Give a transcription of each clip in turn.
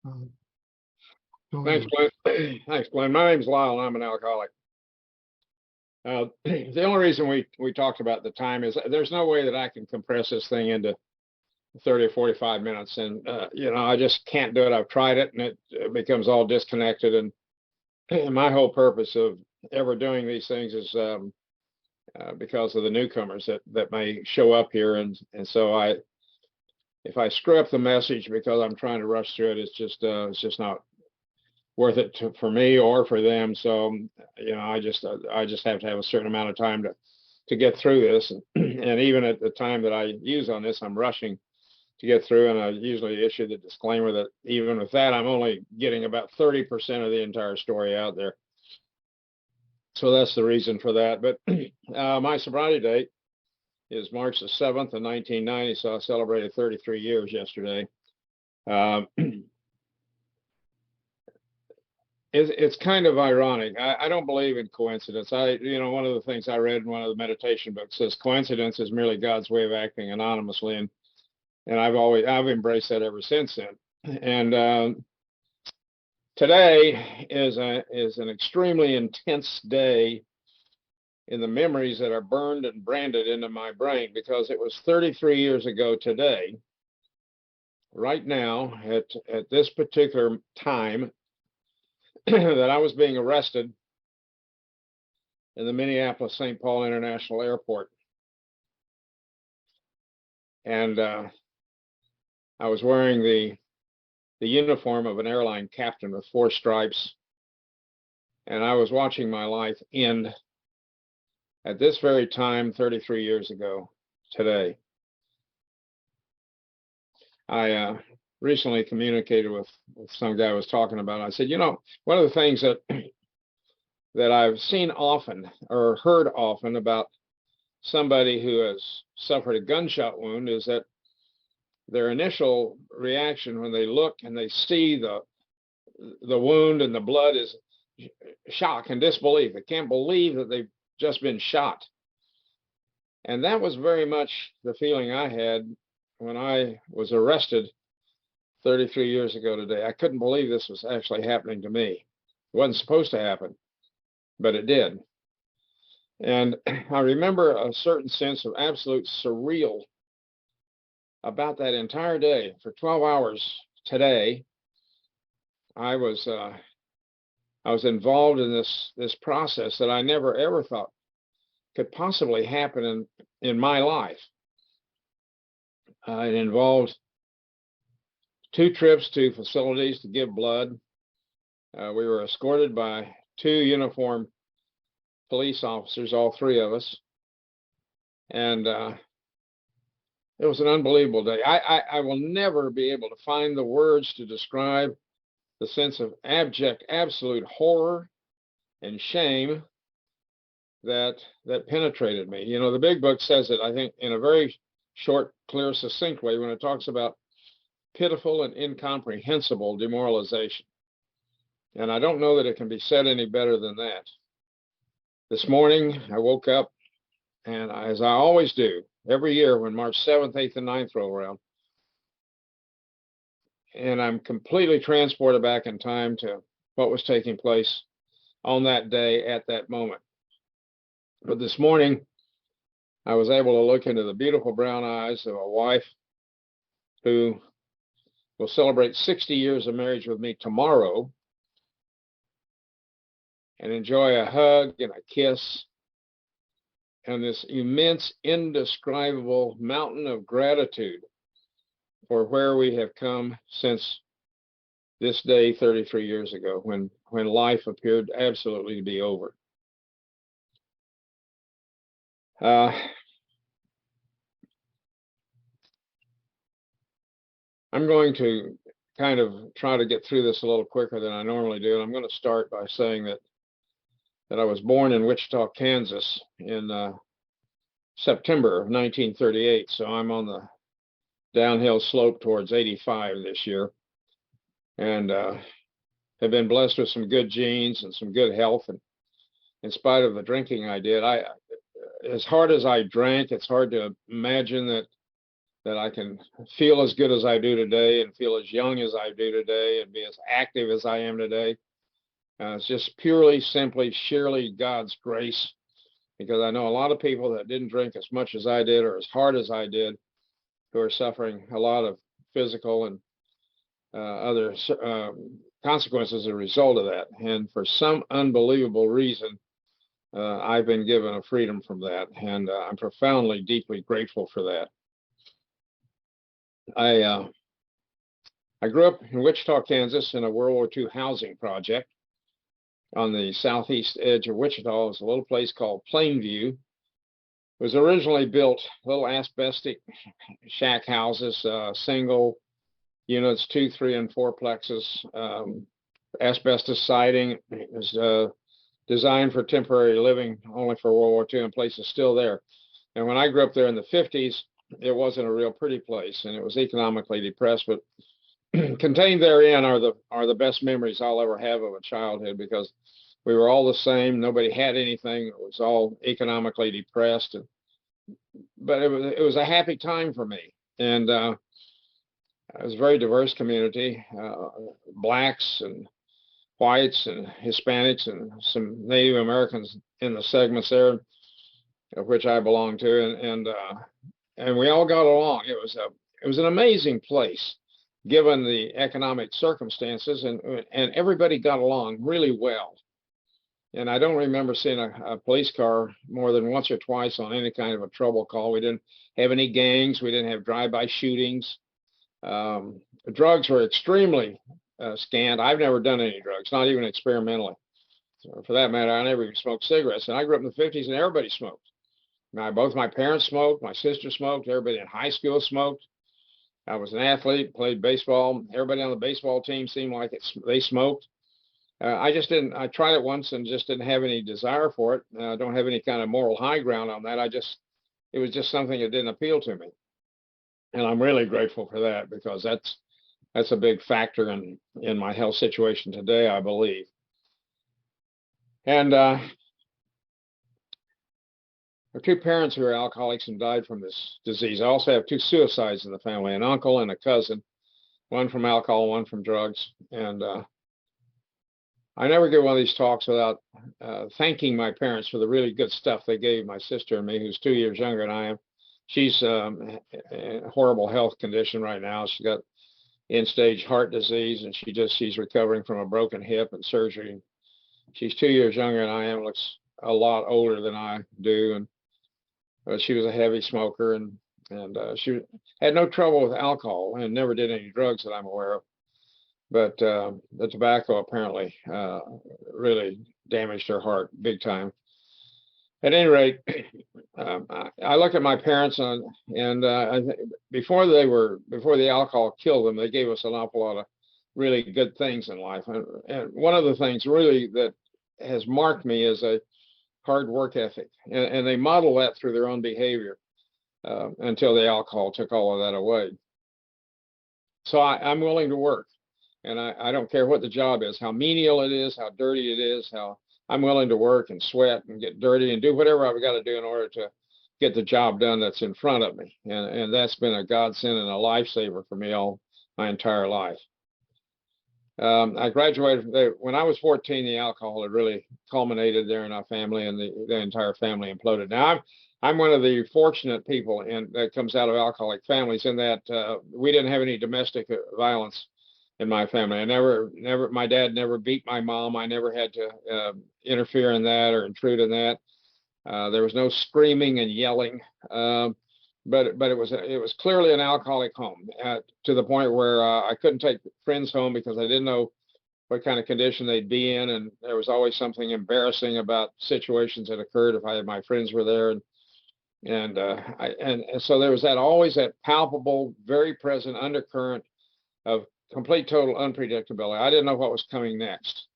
Uh, go Thanks, ahead. Glenn. Thanks, Glenn. My name's Lyle, and I'm an alcoholic. The only reason we talked about the time is there's no way that I can compress this thing into 30 or 45 minutes, and I just can't do it. I've tried it, and it becomes all disconnected. And my whole purpose of ever doing these things is because of the newcomers that may show up here, and so if I screw up the message because I'm trying to rush through it, it's just not worth it for me or for them. So, I just have to have a certain amount of time to get through this. And even at the time that I use on this, I'm rushing to get through. And I usually issue the disclaimer that even with that, I'm only getting about 30% of the entire story out there. So that's the reason for that. But my sobriety date is March the 7th of 1990. So I celebrated 33 years yesterday. It's kind of ironic. I don't believe in coincidence. One of the things I read in one of the meditation books says coincidence is merely God's way of acting anonymously, and I've embraced that ever since then. And today is an extremely intense day in the memories that are burned and branded into my brain, because it was 33 years ago today, right now, at this particular time, that I was being arrested in the Minneapolis-St. Paul International Airport. And I was wearing the uniform of an airline captain with 4 stripes. And I was watching my life end at this very time 33 years ago today. I recently communicated with some guy I was talking about. I said, one of the things that I've seen often or heard often about somebody who has suffered a gunshot wound is that their initial reaction when they look and they see the wound and the blood is shock and disbelief. They can't believe that they've just been shot. And that was very much the feeling I had when I was arrested 33 years ago today. I couldn't believe this was actually happening to me. It wasn't supposed to happen, but it did. And I remember a certain sense of absolute surreal about that entire day. For 12 hours today, I was involved in this process that I never ever thought could possibly happen in my life. It involved 2 trips to facilities to give blood. We were escorted by 2 uniformed police officers, all 3 of us. And it was an unbelievable day. I will never be able to find the words to describe the sense of abject, absolute horror and shame that penetrated me. The big book says it, I think, in a very short, clear, succinct way when it talks about pitiful and incomprehensible demoralization. And I don't know that it can be said any better than that. This morning, I woke up, and as I always do, every year when March 7th, 8th, and 9th roll around, and I'm completely transported back in time to what was taking place on that day at that moment. But this morning, I was able to look into the beautiful brown eyes of a wife who will celebrate 60 years of marriage with me tomorrow, and enjoy a hug and a kiss and this immense, indescribable mountain of gratitude for where we have come since this day 33 years ago, when life appeared absolutely to be over. I'm going to kind of try to get through this a little quicker than I normally do. And I'm going to start by saying that I was born in Wichita, Kansas in September of 1938. So I'm on the downhill slope towards 85 this year, and have been blessed with some good genes and some good health. And in spite of the drinking I did, as hard as I drank, it's hard to imagine that that I can feel as good as I do today and feel as young as I do today and be as active as I am today. It's just purely, simply, sheerly God's grace, because I know a lot of people that didn't drink as much as I did or as hard as I did who are suffering a lot of physical and other consequences as a result of that. And for some unbelievable reason, I've been given a freedom from that, and I'm profoundly, deeply grateful for that. I grew up in Wichita, Kansas, in a World War II housing project on the southeast edge of Wichita. It was a little place called Plainview. It was originally built little asbestos shack houses, single units, 2, 3, and 4 plexes, asbestos siding. It was designed for temporary living only for World War II, and place is still there. And when I grew up there in the 50s, it wasn't a real pretty place, and it was economically depressed, but contained therein are the best memories I'll ever have of a childhood, because we were all the same. Nobody had anything. It was all economically depressed, but it was a happy time for me. And it was a very diverse community, blacks and whites and Hispanics and some Native Americans in the segments there, of which I belong to, and we all got along. It was an amazing place, given the economic circumstances, and everybody got along really well. And I don't remember seeing a police car more than once or twice on any kind of a trouble call. We didn't have any gangs. We didn't have drive-by shootings. Drugs were extremely scant. I've never done any drugs, not even experimentally. So for that matter, I never even smoked cigarettes. And I grew up in the 50s, and everybody smoked. Both my parents smoked, my sister smoked, everybody in high school smoked. I was an athlete, played baseball. Everybody on the baseball team seemed like they smoked. I just didn't. I tried it once and just didn't have any desire for it. I don't have any kind of moral high ground on that. It was just something that didn't appeal to me. And I'm really grateful for that, because that's a big factor in my health situation today, I believe. And I have 2 parents who are alcoholics and died from this disease. I also have 2 suicides in the family, an uncle and a cousin, one from alcohol, one from drugs. And I never give one of these talks without thanking my parents for the really good stuff they gave my sister and me, who's 2 years younger than I am. She's in a horrible health condition right now. She's got end-stage heart disease, and she's recovering from a broken hip and surgery. She's 2 years younger than I am, looks a lot older than I do, and she was a heavy smoker, and she had no trouble with alcohol and never did any drugs that I'm aware of. But the tobacco apparently really damaged her heart big time. At any rate, I look at my parents, and I think before the alcohol killed them, they gave us an awful lot of really good things in life. And one of the things really that has marked me is a hard work ethic, and they model that through their own behavior until the alcohol took all of that away. So I'm willing to work, and I don't care what the job is, how menial it is, how dirty it is, how I'm willing to work and sweat and get dirty and do whatever I've got to do in order to get the job done that's in front of me. And that's been a godsend and a lifesaver for me all my entire life. I graduated when I was 14. The alcohol had really culminated there in our family, and the entire family imploded. Now I'm one of the fortunate people that comes out of alcoholic families, in that we didn't have any domestic violence in my family. My dad never beat my mom. I never had to interfere in that or intrude in that. There was no screaming and yelling, but it was clearly an alcoholic home, to the point where I couldn't take friends home because I didn't know what kind of condition they'd be in, and there was always something embarrassing about situations that occurred if my friends were there, and so there was always that palpable, very present undercurrent of complete total unpredictability. I didn't know what was coming next.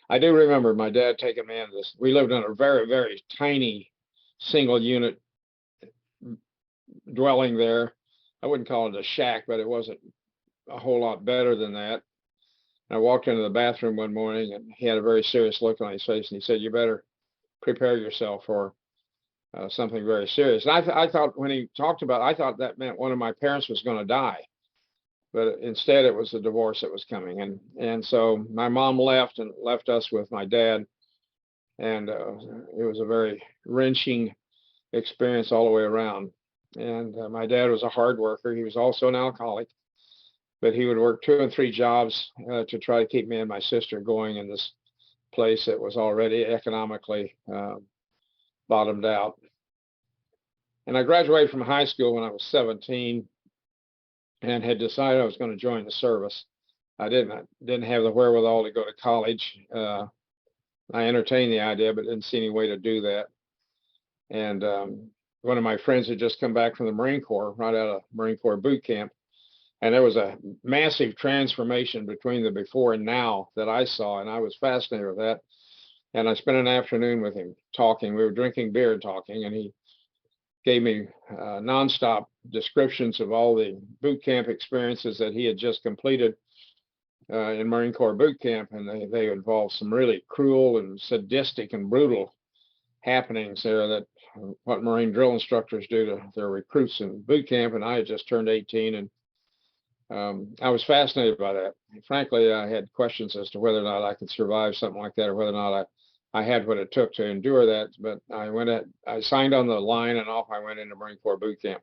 I do remember my dad taking me into this. We lived in a very, very tiny single unit dwelling there. I wouldn't call it a shack, but it wasn't a whole lot better than that. I walked into the bathroom one morning, and he had a very serious look on his face, and he said, "You better prepare yourself for something very serious. And I thought when he talked about, I thought that meant one of my parents was going to die, but instead it was a divorce that was coming. And so my mom left and left us with my dad, and it was a very wrenching experience all the way around. And my dad was a hard worker. He was also an alcoholic, but he would work 2 and 3 jobs to try to keep me and my sister going in this place that was already economically bottomed out. And I graduated from high school when I was 17 and had decided I was going to join the service. I didn't have the wherewithal to go to college. I entertained the idea, but didn't see any way to do that. And one of my friends had just come back from the Marine Corps, right out of Marine Corps boot camp. And there was a massive transformation between the before and now that I saw, and I was fascinated with that. And I spent an afternoon with him talking. We were drinking beer and talking, and he gave me nonstop descriptions of all the boot camp experiences that he had just completed in Marine Corps boot camp, and they involved some really cruel and sadistic and brutal happenings there, that what Marine drill instructors do to their recruits in boot camp. And I had just turned 18, and I was fascinated by that. Frankly, I had questions as to whether or not I could survive something like that, or whether or not I had what it took to endure that. But I signed on the line, and off I went into Marine Corps boot camp.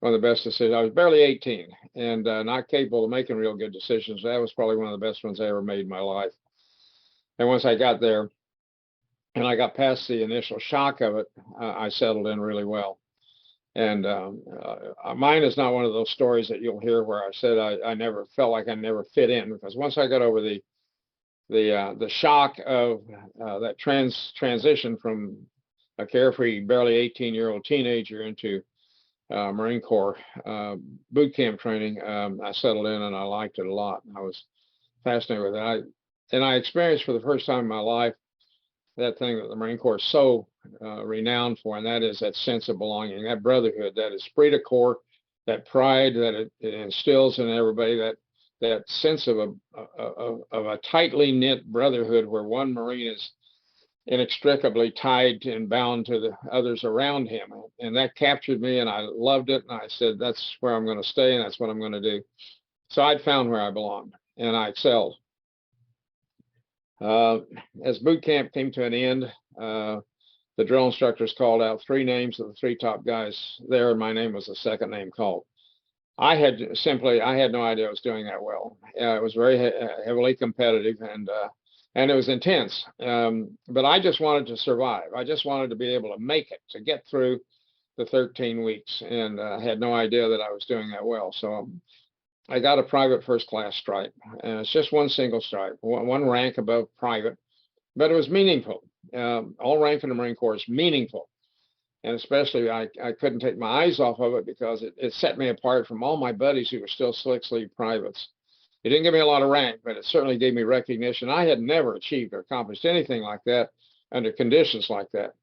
One of the best decisions. I was barely 18 and not capable of making real good decisions. That was probably one of the best ones I ever made in my life. And once I got there and I got past the initial shock of it, I settled in really well. And mine is not one of those stories that you'll hear where I said I never felt like I never fit in, because once I got over the shock of that transition from a carefree, barely 18-year-old teenager into Marine Corps boot camp training, I settled in and I liked it a lot. I was fascinated with it. And I experienced for the first time in my life that thing that the Marine Corps is so renowned for, and that is that sense of belonging, that brotherhood, that esprit de corps, that pride that it instills in everybody, that sense of a tightly knit brotherhood where one Marine is inextricably tied and bound to the others around him. And that captured me, and I loved it. And I said, that's where I'm going to stay, and that's what I'm going to do. So I'd found where I belonged, and I excelled. As boot camp came to an end, the drill instructors called out 3 names of the 3 top guys there, and my name was the second name called. I had no idea I was doing that well. It was very heavily competitive, and it was intense. But I just wanted to survive. I just wanted to be able to make it, to get through the 13 weeks, and I had no idea that I was doing that well. So I got a private first class stripe, and it's just one single stripe, one rank above private, but it was meaningful. All rank in the Marine Corps is meaningful. And especially, I couldn't take my eyes off of it, because it set me apart from all my buddies who were still slick sleeve privates. It didn't give me a lot of rank, but it certainly gave me recognition. I had never achieved or accomplished anything like that under conditions like that.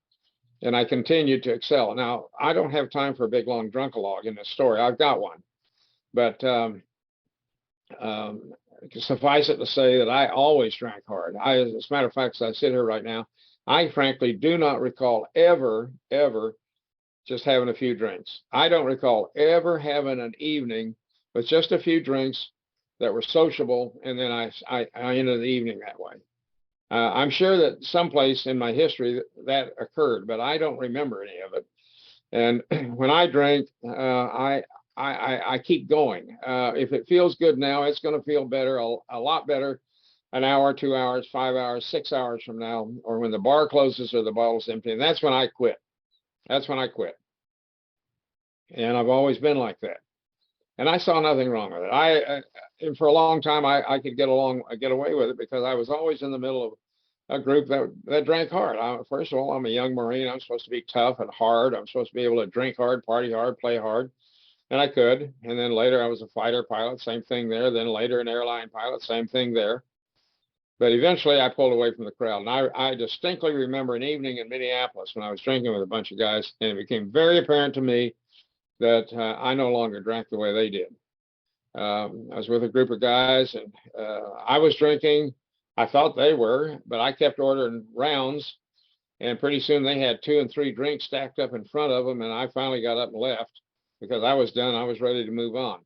And I continued to excel. Now, I don't have time for a big, long drunkalogue in this story. I've got one. But suffice it to say that I always drank hard. As a matter of fact, as I sit here right now, I frankly do not recall ever just having a few drinks. I don't recall ever having an evening with just a few drinks that were sociable, and then I ended the evening that way. I'm sure that someplace in my history that occurred, but I don't remember any of it. And when I drink, I keep going. If it feels good now, it's going to feel better, a lot better, an hour, 2 hours, 5 hours, 6 hours from now, or when the bar closes or the bottle's empty. And that's when I quit. That's when I quit. And I've always been like that. And I saw nothing wrong with it. And for a long time, I could get away with it, because I was always in the middle of a group that drank hard. First of all, I'm a young Marine. I'm supposed to be tough and hard. I'm supposed to be able to drink hard, party hard, play hard. And I could. And then later I was a fighter pilot, same thing there. Then later an airline pilot, same thing there. But eventually I pulled away from the crowd. And I distinctly remember an evening in Minneapolis when I was drinking with a bunch of guys, and it became very apparent to me that I no longer drank the way they did. I was with a group of guys, and I was drinking. I thought they were, but I kept ordering rounds, And pretty soon they had 2 and 3 drinks stacked up in front of them. And I finally got up and left because I was done. I was ready to move on.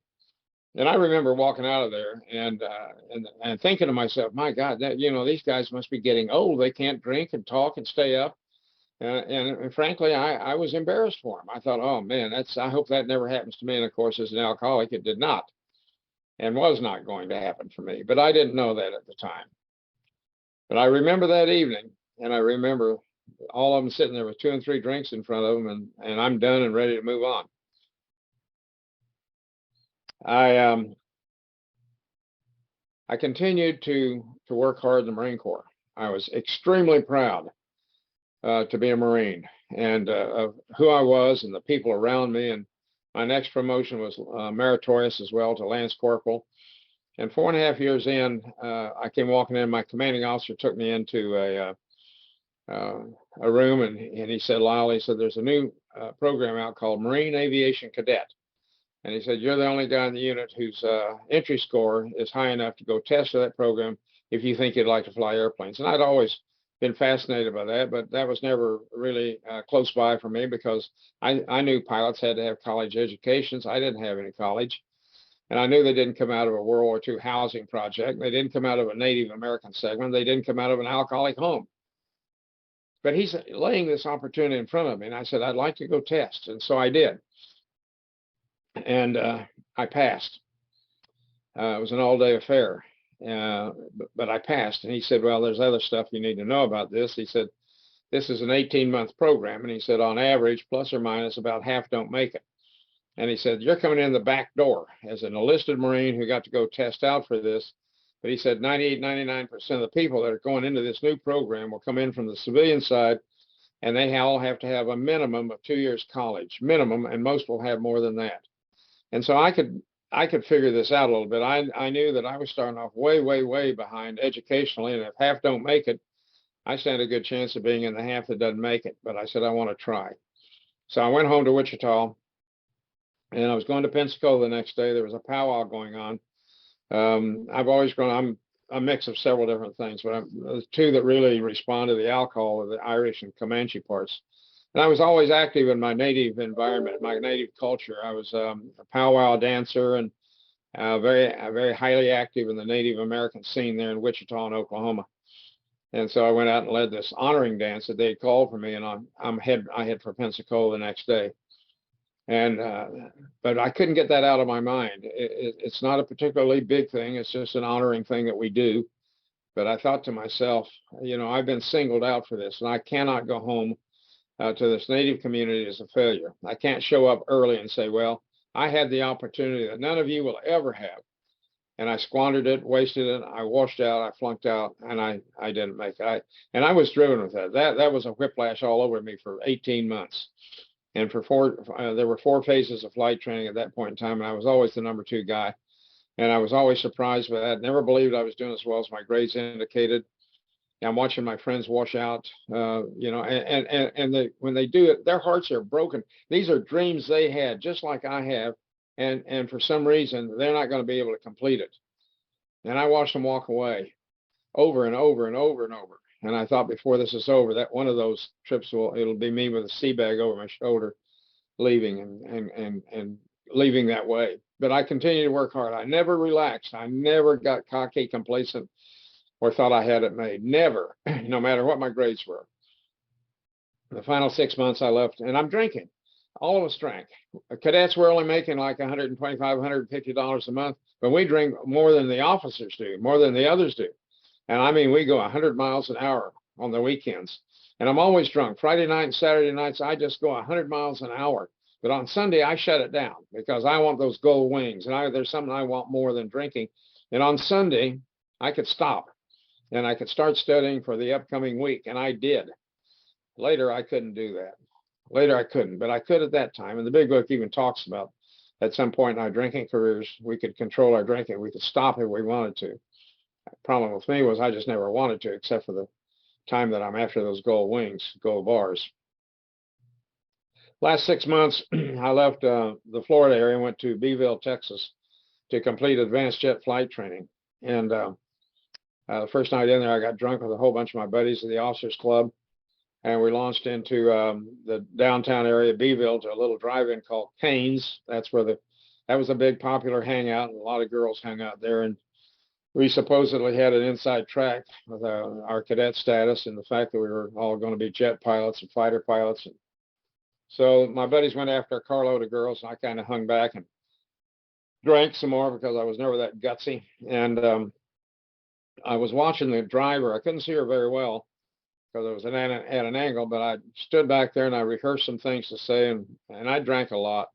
And I remember walking out of there and thinking to myself, my God, that, these guys must be getting old. They can't drink and talk and stay up. And frankly, I was embarrassed for them. I thought, oh man, I hope that never happens to me. And of course, as an alcoholic, it did not and was not going to happen for me. But I didn't know that at the time. But I remember that evening, and I remember all of them sitting there with 2 and 3 drinks in front of them, and I'm done and ready to move on. I continued to work hard in the Marine Corps. I was extremely proud to be a Marine and of who I was and the people around me. And my next promotion was meritorious as well to Lance Corporal. And 4.5 years in, I came walking in. My commanding officer took me into a room, and he said, Lyle, he said, there's a new program out called Marine Aviation Cadet. And he said, you're the only guy in the unit whose entry score is high enough to go test for that program if you think you'd like to fly airplanes. And I'd always been fascinated by that, but that was never really close by for me because I knew pilots had to have college educations. I didn't have any college. And I knew they didn't come out of a World War II housing project. They didn't come out of a Native American segment. They didn't come out of an alcoholic home. But he's laying this opportunity in front of me. And I said, I'd like to go test. And so I did. And I passed. It was an all-day affair, but I passed. And he said, well, there's other stuff you need to know about this. He said, this is an 18-month program. And he said, on average, plus or minus, about half don't make it. And he said, you're coming in the back door as an enlisted Marine who got to go test out for this. But he said 98, 99% of the people that are going into this new program will come in from the civilian side, and they all have to have a minimum of 2 years college, minimum, and most will have more than that. And so I could figure this out a little bit. I knew that I was starting off way, way, way behind educationally, and if half don't make it, I stand a good chance of being in the half that doesn't make it. But I said, I want to try. So I went home to Wichita, and I was going to Pensacola the next day. There was a powwow going on. I've always grown, I'm a mix of several different things, but the two that really respond to the alcohol are the Irish and Comanche parts. And I was always active in my native environment, my native culture. I was a powwow dancer and very highly active in the Native American scene there in Wichita and Oklahoma. And so I went out and led this honoring dance that they had called for me, and I head for Pensacola the next day. And but I couldn't get that out of my mind. It's not a particularly big thing. It's just an honoring thing that we do. But I thought to myself, I've been singled out for this, and I cannot go home to this Native community as a failure. I can't show up early and say, well, I had the opportunity that none of you will ever have. And I squandered it, wasted it. I washed out, I flunked out, and I didn't make it. And I was driven with that. That was a whiplash all over me for 18 months. And there were 4 phases of flight training at that point in time, and I was always the number 2 guy. And I was always surprised by that. Never believed I was doing as well as my grades indicated. I'm watching my friends wash out, when they do it, their hearts are broken. These are dreams they had, just like I have, and for some reason they're not going to be able to complete it. And I watched them walk away over and over and over and over. And I thought before this is over, that one of those trips it'll be me with a sea bag over my shoulder, leaving and leaving that way. But I continued to work hard. I never relaxed. I never got cocky, complacent, or thought I had it made. Never, no matter what my grades were. The final 6 months I left, and I'm drinking. All of us drank. Cadets were only making like $125, $150 a month, but we drink more than the officers do, more than the others do. And I mean, we go 100 miles an hour on the weekends. And I'm always drunk. Friday night and Saturday nights, I just go 100 miles an hour. But on Sunday, I shut it down because I want those gold wings. And there's something I want more than drinking. And on Sunday, I could stop and I could start studying for the upcoming week. And I did. Later, I couldn't do that. Later, I couldn't, but I could at that time. And the big book even talks about at some point in our drinking careers, we could control our drinking. We could stop if we wanted to. The problem with me was I just never wanted to, except for the time that I'm after those gold wings, gold bars. Last 6 months, I left the Florida area and went to Beeville, Texas to complete advanced jet flight training. And the first night in there, I got drunk with a whole bunch of my buddies at the Officers Club. and we launched into the downtown area of Beeville to a little drive-in called Cane's. That was a big popular hangout, and a lot of girls hung out there. And we supposedly had an inside track with our cadet status and the fact that we were all going to be jet pilots and fighter pilots. And so my buddies went after a carload of girls, and I kind of hung back and drank some more because I was never that gutsy. And I was watching the driver. I couldn't see her very well because it was at an angle, but I stood back there and I rehearsed some things to say, and I drank a lot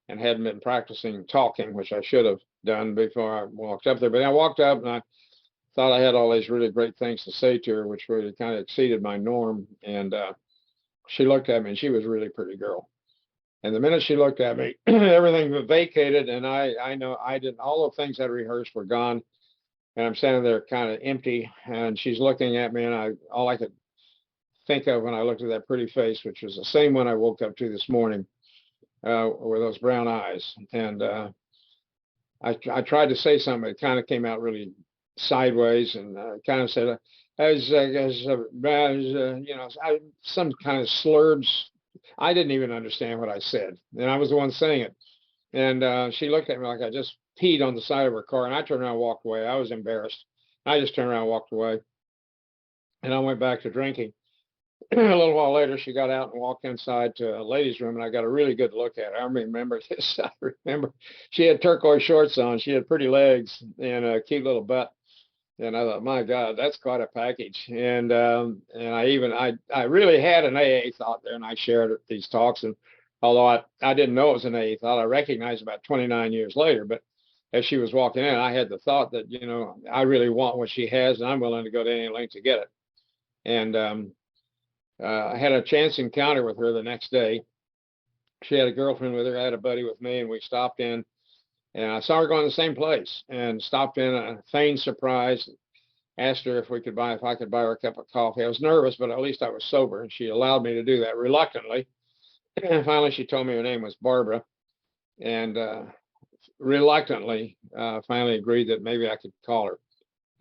and hadn't been practicing talking, which I should have done before I walked up there. But I walked up and I thought I had all these really great things to say to her, which really kind of exceeded my norm. And she looked at me, and she was a really pretty girl. And the minute she looked at me, everything vacated, and I know I didn't. All the things I'd rehearsed were gone, and I'm standing there kind of empty. And she's looking at me, and all I could think of when I looked at that pretty face, which was the same one I woke up to this morning, were those brown eyes. And I tried to say something, but it kind of came out really sideways, and kind of said, some kind of slurred. I didn't even understand what I said, and I was the one saying it. And she looked at me like I just peed on the side of her car, and I turned around and walked away. I was embarrassed. I just turned around and walked away, and I went back to drinking. A little while later, she got out and walked inside to a ladies' room, and I got a really good look at her. I remember this. I remember she had turquoise shorts on. She had pretty legs and a cute little butt. And I thought, my God, that's quite a package. And I really had an AA thought there, and I shared these talks. And although I didn't know it was an AA thought, I recognized about 29 years later. But as she was walking in, I had the thought that, I really want what she has, and I'm willing to go to any length to get it. And I had a chance encounter with her the next day. She had a girlfriend with her. I had a buddy with me, and we stopped in. And I saw her going to the same place, and stopped in a feigned surprise. Asked her if I could buy her a cup of coffee. I was nervous, but at least I was sober, and she allowed me to do that reluctantly. And finally, she told me her name was Barbara, and reluctantly, finally agreed that maybe I could call her.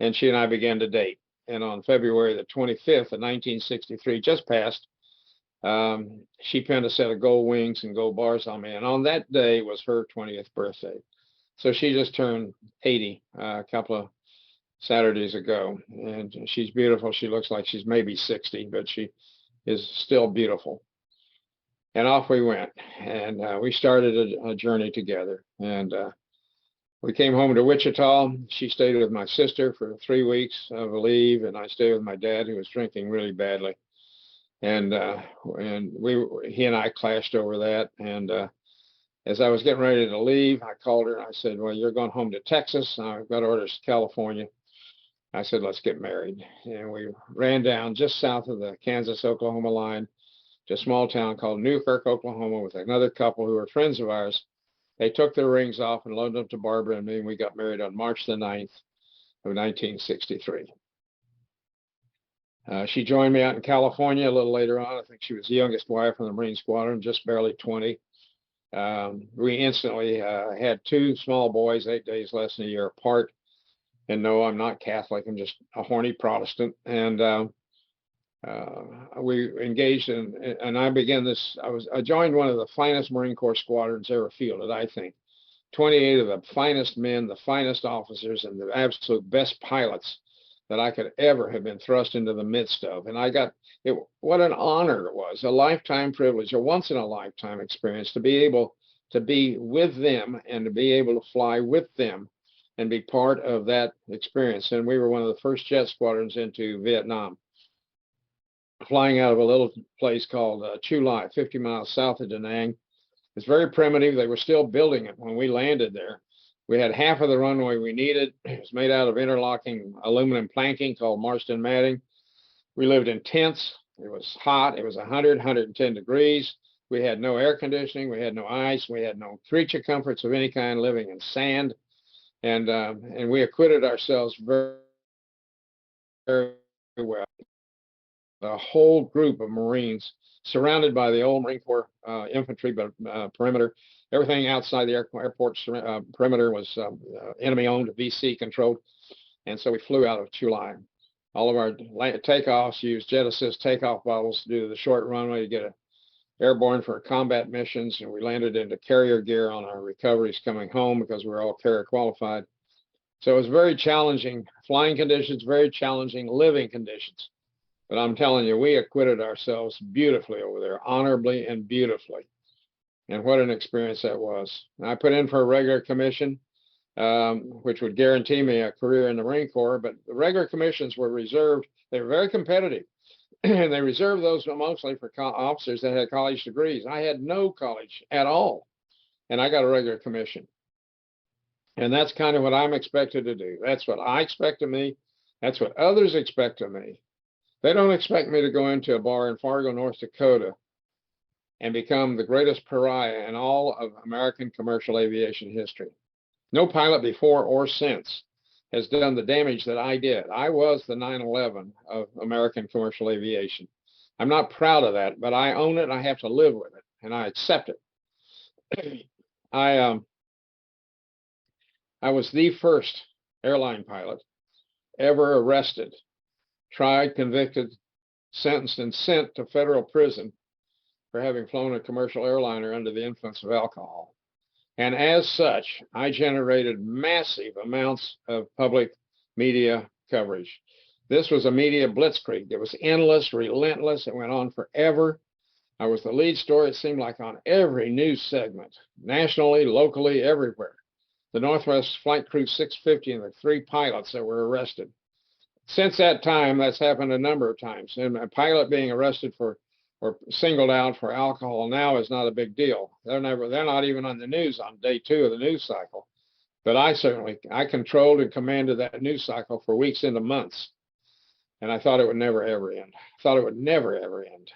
And she and I began to date. And on February the 25th of 1963, just passed, she pinned a set of gold wings and gold bars on me. And on that day was her 20th birthday. So she just turned 80 a couple of Saturdays ago, and she's beautiful. She looks like she's maybe 60, but she is still beautiful. And off we went, and we started a journey together. And we came home to Wichita. She stayed with my sister for 3 weeks of leave, and I stayed with my dad, who was drinking really badly. And he and I clashed over that. And as I was getting ready to leave, I called her and I said, well, you're going home to Texas. I've got orders to California. I said, let's get married. And we ran down just south of the Kansas-Oklahoma line to a small town called Newkirk, Oklahoma, with another couple who were friends of ours. They took their rings off and loaned them to Barbara and me, and we got married on March the 9th of 1963. She joined me out in California a little later on. I think she was the youngest wife in the Marine Squadron, just barely 20. We instantly had 2 small boys, 8 days less than a year apart. And no, I'm not Catholic. I'm just a horny Protestant. And we engaged in, and I began this. I joined one of the finest Marine Corps squadrons ever fielded, I think. 28 of the finest men, the finest officers, and the absolute best pilots that I could ever have been thrust into the midst of. And I got it. What an honor it was, a lifetime privilege, a once in a lifetime experience to be able to be with them and to be able to fly with them and be part of that experience. And we were one of the first jet squadrons into Vietnam, flying out of a little place called Chu Lai, 50 miles south of Da Nang. It's very primitive. They were still building it when we landed there. We had half of the runway we needed. It was made out of interlocking aluminum planking called Marston matting. We lived in tents. It was hot. It was 100, 110 degrees. We had no air conditioning. We had no ice. We had no creature comforts of any kind, living in sand. And we acquitted ourselves very, very well. The whole group of Marines, surrounded by the old Marine Corps infantry perimeter. Everything outside the airport perimeter was enemy-owned, VC controlled. And so we flew out of Chu Lai. All of our takeoffs use jet assist takeoff bottles to do the short runway to get a airborne for combat missions, and we landed into carrier gear on our recoveries coming home because we were all carrier qualified. So it was very challenging flying conditions, very challenging living conditions. But I'm telling you, we acquitted ourselves beautifully over there, honorably and beautifully. And what an experience that was. I put in for a regular commission, which would guarantee me a career in the Marine Corps, but the regular commissions were reserved. They were very competitive. And they reserved those mostly for officers that had college degrees. I had no college at all, and I got a regular commission. And that's kind of what I'm expected to do. That's what I expect of me. That's what others expect of me. They don't expect me to go into a bar in Fargo, North Dakota, and become the greatest pariah in all of American commercial aviation history. No pilot before or since has done the damage that I did. I was the 9/11 of American commercial aviation. I'm not proud of that, but I own it. I have to live with it, and I accept it. I was the first airline pilot ever arrested, tried, convicted, sentenced, and sent to federal prison for having flown a commercial airliner under the influence of alcohol. And as such, I generated massive amounts of public media coverage. This was a media blitzkrieg. It was endless, relentless. It went on forever. I was the lead story, it seemed like, on every news segment, nationally, locally, everywhere. The Northwest Flight Crew 650 and the 3 pilots that were arrested. Since that time, that's happened a number of times. And a pilot being arrested for or singled out for alcohol now is not a big deal. They're not even on the news on day 2 of the news cycle. But I controlled and commanded that news cycle for weeks into months. And I thought it would never, ever end. I thought it would never, ever end.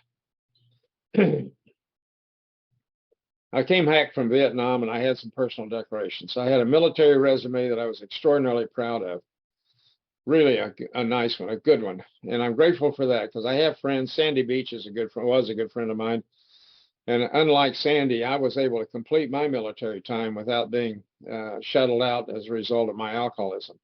I came back from Vietnam and I had some personal decorations. I had a military resume that I was extraordinarily proud of. Really a nice one, a good one. And I'm grateful for that because I have friends. Sandy Beach is was a good friend of mine. And unlike Sandy, I was able to complete my military time without being shuttled out as a result of my alcoholism.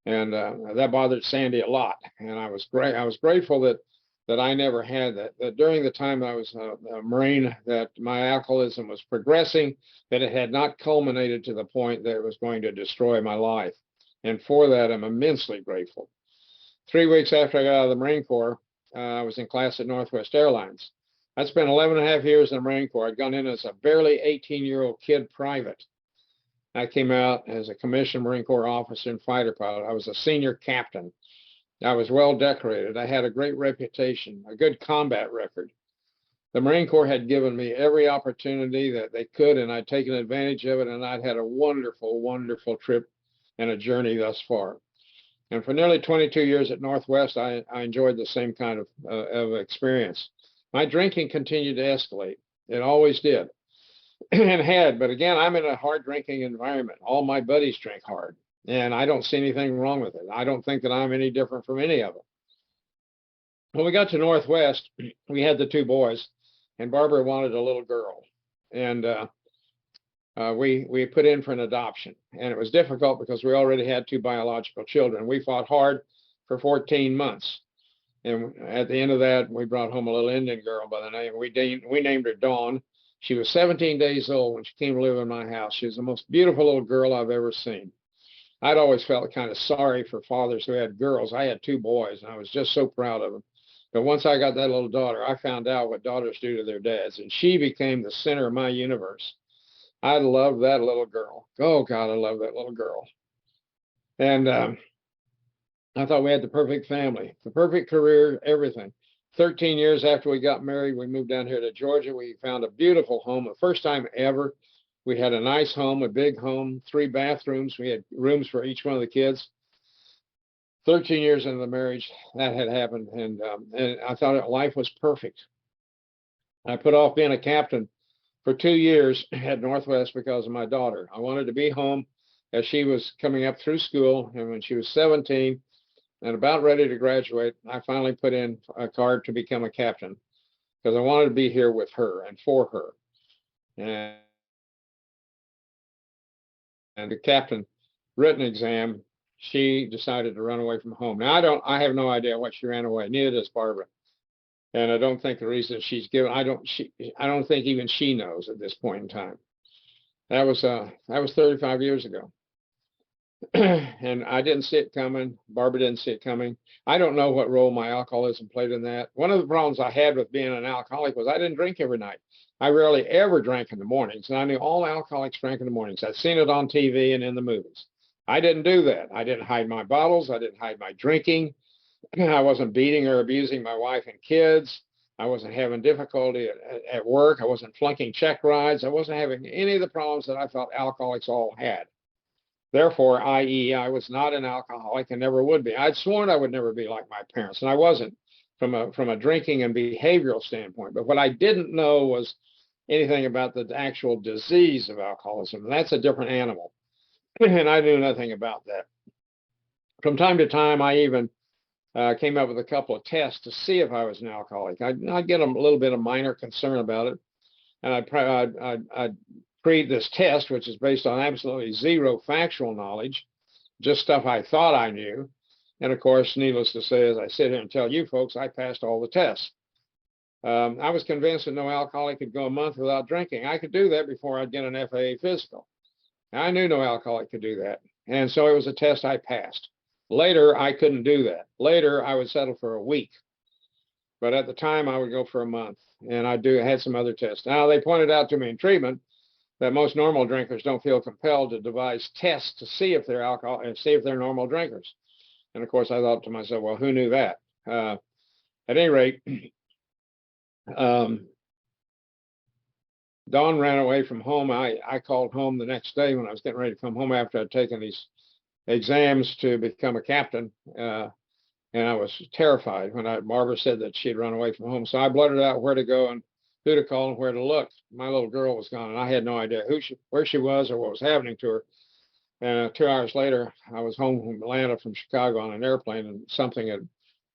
And that bothered Sandy a lot. And I was grateful that I never had that. That during the time I was a Marine, that my alcoholism was progressing, that it had not culminated to the point that it was going to destroy my life. And for that, I'm immensely grateful. 3 weeks after I got out of the Marine Corps, I was in class at Northwest Airlines. I spent 11 and a half years in the Marine Corps. I'd gone in as a barely 18-year-old kid private. I came out as a commissioned Marine Corps officer and fighter pilot. I was a senior captain. I was well decorated. I had a great reputation, a good combat record. The Marine Corps had given me every opportunity that they could, and I'd taken advantage of it, and I'd had a wonderful, wonderful trip and a journey thus far. And for nearly 22 years at Northwest, I enjoyed the same kind of experience. My drinking continued to escalate. It always did and had. But again, I'm in a hard drinking environment. All my buddies drink hard, and I don't see anything wrong with it. I don't think that I'm any different from any of them. When we got to Northwest, we had the 2 boys, and Barbara wanted a little girl. And we put in for an adoption, and it was difficult because we already had 2 biological children. We fought hard for 14 months, and at the end of that, we brought home a little Indian girl by the name. We named her Dawn. She was 17 days old when she came to live in my house. She was the most beautiful little girl I've ever seen. I'd always felt kind of sorry for fathers who had girls. I had 2 boys, and I was just so proud of them. But once I got that little daughter, I found out what daughters do to their dads, and she became the center of my universe. I love that little girl. Oh, God, I love that little girl. And I thought we had the perfect family, the perfect career, everything. 13 years after we got married, we moved down here to Georgia. We found a beautiful home, the first time ever. We had a nice home, a big home, 3 bathrooms. We had rooms for each one of the kids. 13 years into the marriage, that had happened. And I thought life was perfect. I put off being a captain for 2 years at Northwest because of my daughter. I wanted to be home as she was coming up through school. And when she was 17 and about ready to graduate, I finally put in a card to become a captain because I wanted to be here with her and for her. And the captain written exam she decided to run away from home. Now I have no idea why she ran away. Neither does Barbara. And I don't think the reason she's given, I don't think even she knows at this point in time. That was 35 years ago. And I didn't see it coming. Barbara didn't see it coming. I don't know what role my alcoholism played in that. One of the problems I had with being an alcoholic was I didn't drink every night. I rarely ever drank in the mornings, and I knew all alcoholics drank in the mornings. I'd seen it on TV and in the movies. I didn't do that. I didn't hide my bottles. I didn't hide my drinking. I wasn't beating or abusing my wife and kids. I wasn't having difficulty at work. I wasn't flunking check rides. I wasn't having any of the problems that I thought alcoholics all had. Therefore, i.e., I was not an alcoholic and never would be. I'd sworn I would never be like my parents, and I wasn't from a drinking and behavioral standpoint. But what I didn't know was anything about the actual disease of alcoholism. And that's a different animal. And I knew nothing about that. From time to time, I even came up with a couple of tests to see if I was an alcoholic. I'd get a little bit of minor concern about it. And I'd create this test, which is based on absolutely zero factual knowledge, just stuff I thought I knew. And of course, needless to say, as I sit here and tell you folks, I passed all the tests. I was convinced that no alcoholic could go a month without drinking. I could do that before I'd get an FAA physical. I knew no alcoholic could do that. And so it was a test I passed. Later, I couldn't do that. Later, I would settle for a week. But at the time, I would go for a month. And I had some other tests. Now, they pointed out to me in treatment that most normal drinkers don't feel compelled to devise tests to see if they're see if they're normal drinkers. And of course, I thought to myself, well, who knew that? At any rate, Dawn ran away from home. I called home the next day when I was getting ready to come home after I'd taken these exams to become a captain. And I was terrified when Barbara said that she'd run away from home. So I blurted out where to go and who to call and where to look. My little girl was gone, and I had no idea where she was or what was happening to her. And 2 hours later, I was home from Atlanta from Chicago on an airplane, and something had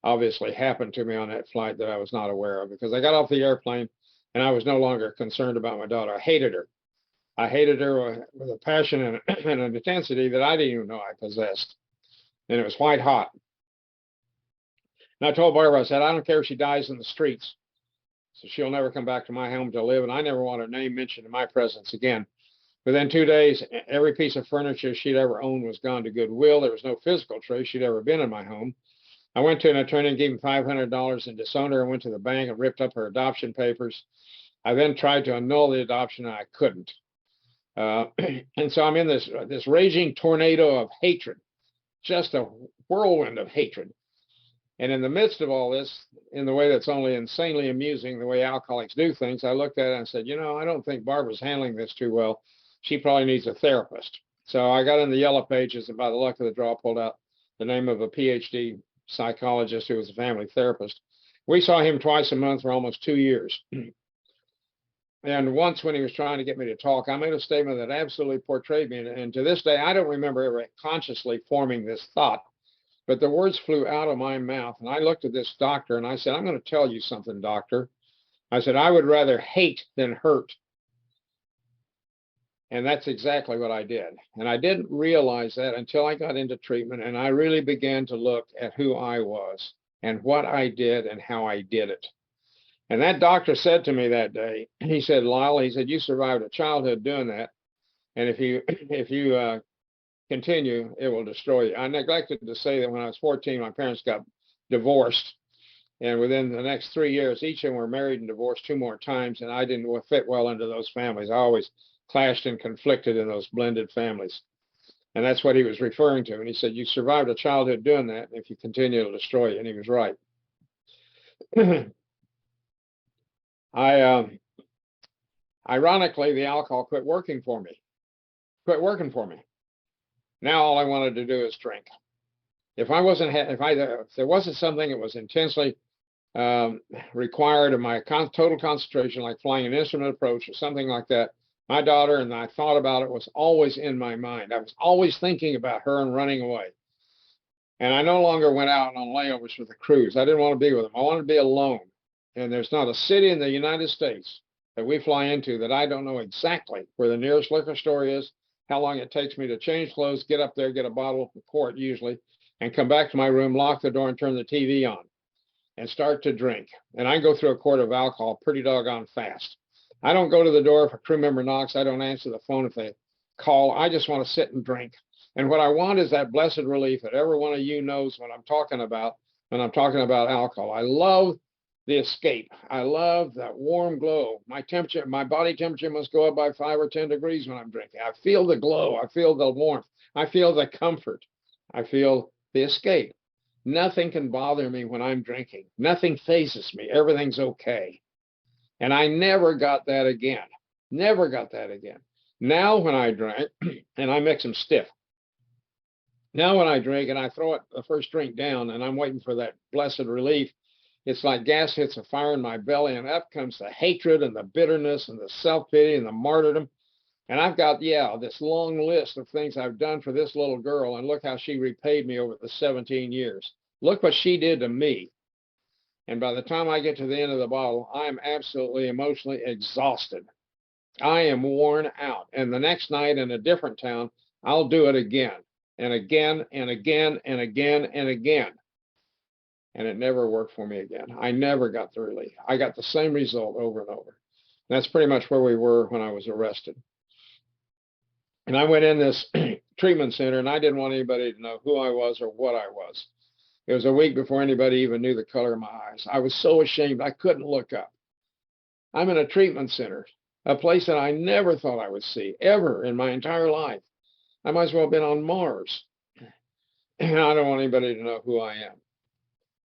obviously happened to me on that flight that I was not aware of, because I got off the airplane and I was no longer concerned about my daughter. I hated her. I hated her with a passion and an intensity that I didn't even know I possessed. And it was white hot. And I told Barbara, I said, I don't care if she dies in the streets. So she'll never come back to my home to live, and I never want her name mentioned in my presence again. Within 2 days, every piece of furniture she'd ever owned was gone to Goodwill. There was no physical trace she'd ever been in my home. I went to an attorney and gave him $500 and disowned her, and went to the bank and ripped up her adoption papers. I then tried to annul the adoption, and I couldn't. And so I'm in this raging tornado of hatred, just a whirlwind of hatred. And in the midst of all this, in the way that's only insanely amusing, the way alcoholics do things, I looked at it and said, I don't think Barbara's handling this too well. She probably needs a therapist. So I got in the yellow pages, and by the luck of the draw, pulled out the name of a PhD psychologist who was a family therapist. We saw him twice a month for almost 2 years. And once, when he was trying to get me to talk, I made a statement that absolutely portrayed me. And to this day, I don't remember ever consciously forming this thought, but the words flew out of my mouth. And I looked at this doctor and I said, I'm going to tell you something, doctor. I said, I would rather hate than hurt. And that's exactly what I did. And I didn't realize that until I got into treatment, and I really began to look at who I was and what I did and how I did it. And that doctor said to me that day, he said, Lyle, he said, you survived a childhood doing that. And if you continue, it will destroy you. I neglected to say that when I was 14, my parents got divorced. And within the next 3 years, each of them were married and divorced 2 more times. And I didn't fit well into those families. I always clashed and conflicted in those blended families. And that's what he was referring to. And he said, you survived a childhood doing that. And if you continue, it'll destroy you. And he was right. Ironically, the alcohol quit working for me. Now all I wanted to do is drink. If there wasn't something that was intensely required of my total concentration, like flying an instrument approach or something like that, my daughter, and I thought about it, was always in my mind. I was always thinking about her and running away. And I no longer went out on layovers with the crews. I didn't want to be with them. I wanted to be alone. And there's not a city in the United States that we fly into that I don't know exactly where the nearest liquor store is, how long it takes me to change clothes, get up there, get a bottle, a quart usually, and come back to my room, lock the door, and turn the TV on and start to drink. And I go through a quart of alcohol pretty doggone fast. I don't go to the door if a crew member knocks. I don't answer the phone if they call. I just want to sit and drink. And what I want is that blessed relief that every one of you knows what I'm talking about when I'm talking about alcohol. I love the escape. I love that warm glow. My temperature, my body temperature must go up by 5 or 10 degrees when I'm drinking. I feel the glow. I feel the warmth. I feel the comfort. I feel the escape. Nothing can bother me when I'm drinking. Nothing phases me. Everything's okay. And I never got that again. Never got that again. Now when I drink, and I mix them stiff. Now when I drink and I throw it the first drink down and I'm waiting for that blessed relief, it's like gas hits a fire in my belly, and up comes the hatred and the bitterness and the self-pity and the martyrdom. And I've got, this long list of things I've done for this little girl, and look how she repaid me over the 17 years. Look what she did to me. And by the time I get to the end of the bottle, I am absolutely emotionally exhausted. I am worn out. And the next night in a different town, I'll do it again and again and again and again and again. And it never worked for me again. I never got the relief. I got the same result over and over. And that's pretty much where we were when I was arrested. And I went in this treatment center, and I didn't want anybody to know who I was or what I was. It was a week before anybody even knew the color of my eyes. I was so ashamed I couldn't look up. I'm in a treatment center, a place that I never thought I would see ever in my entire life. I might as well have been on Mars. And I don't want anybody to know who I am.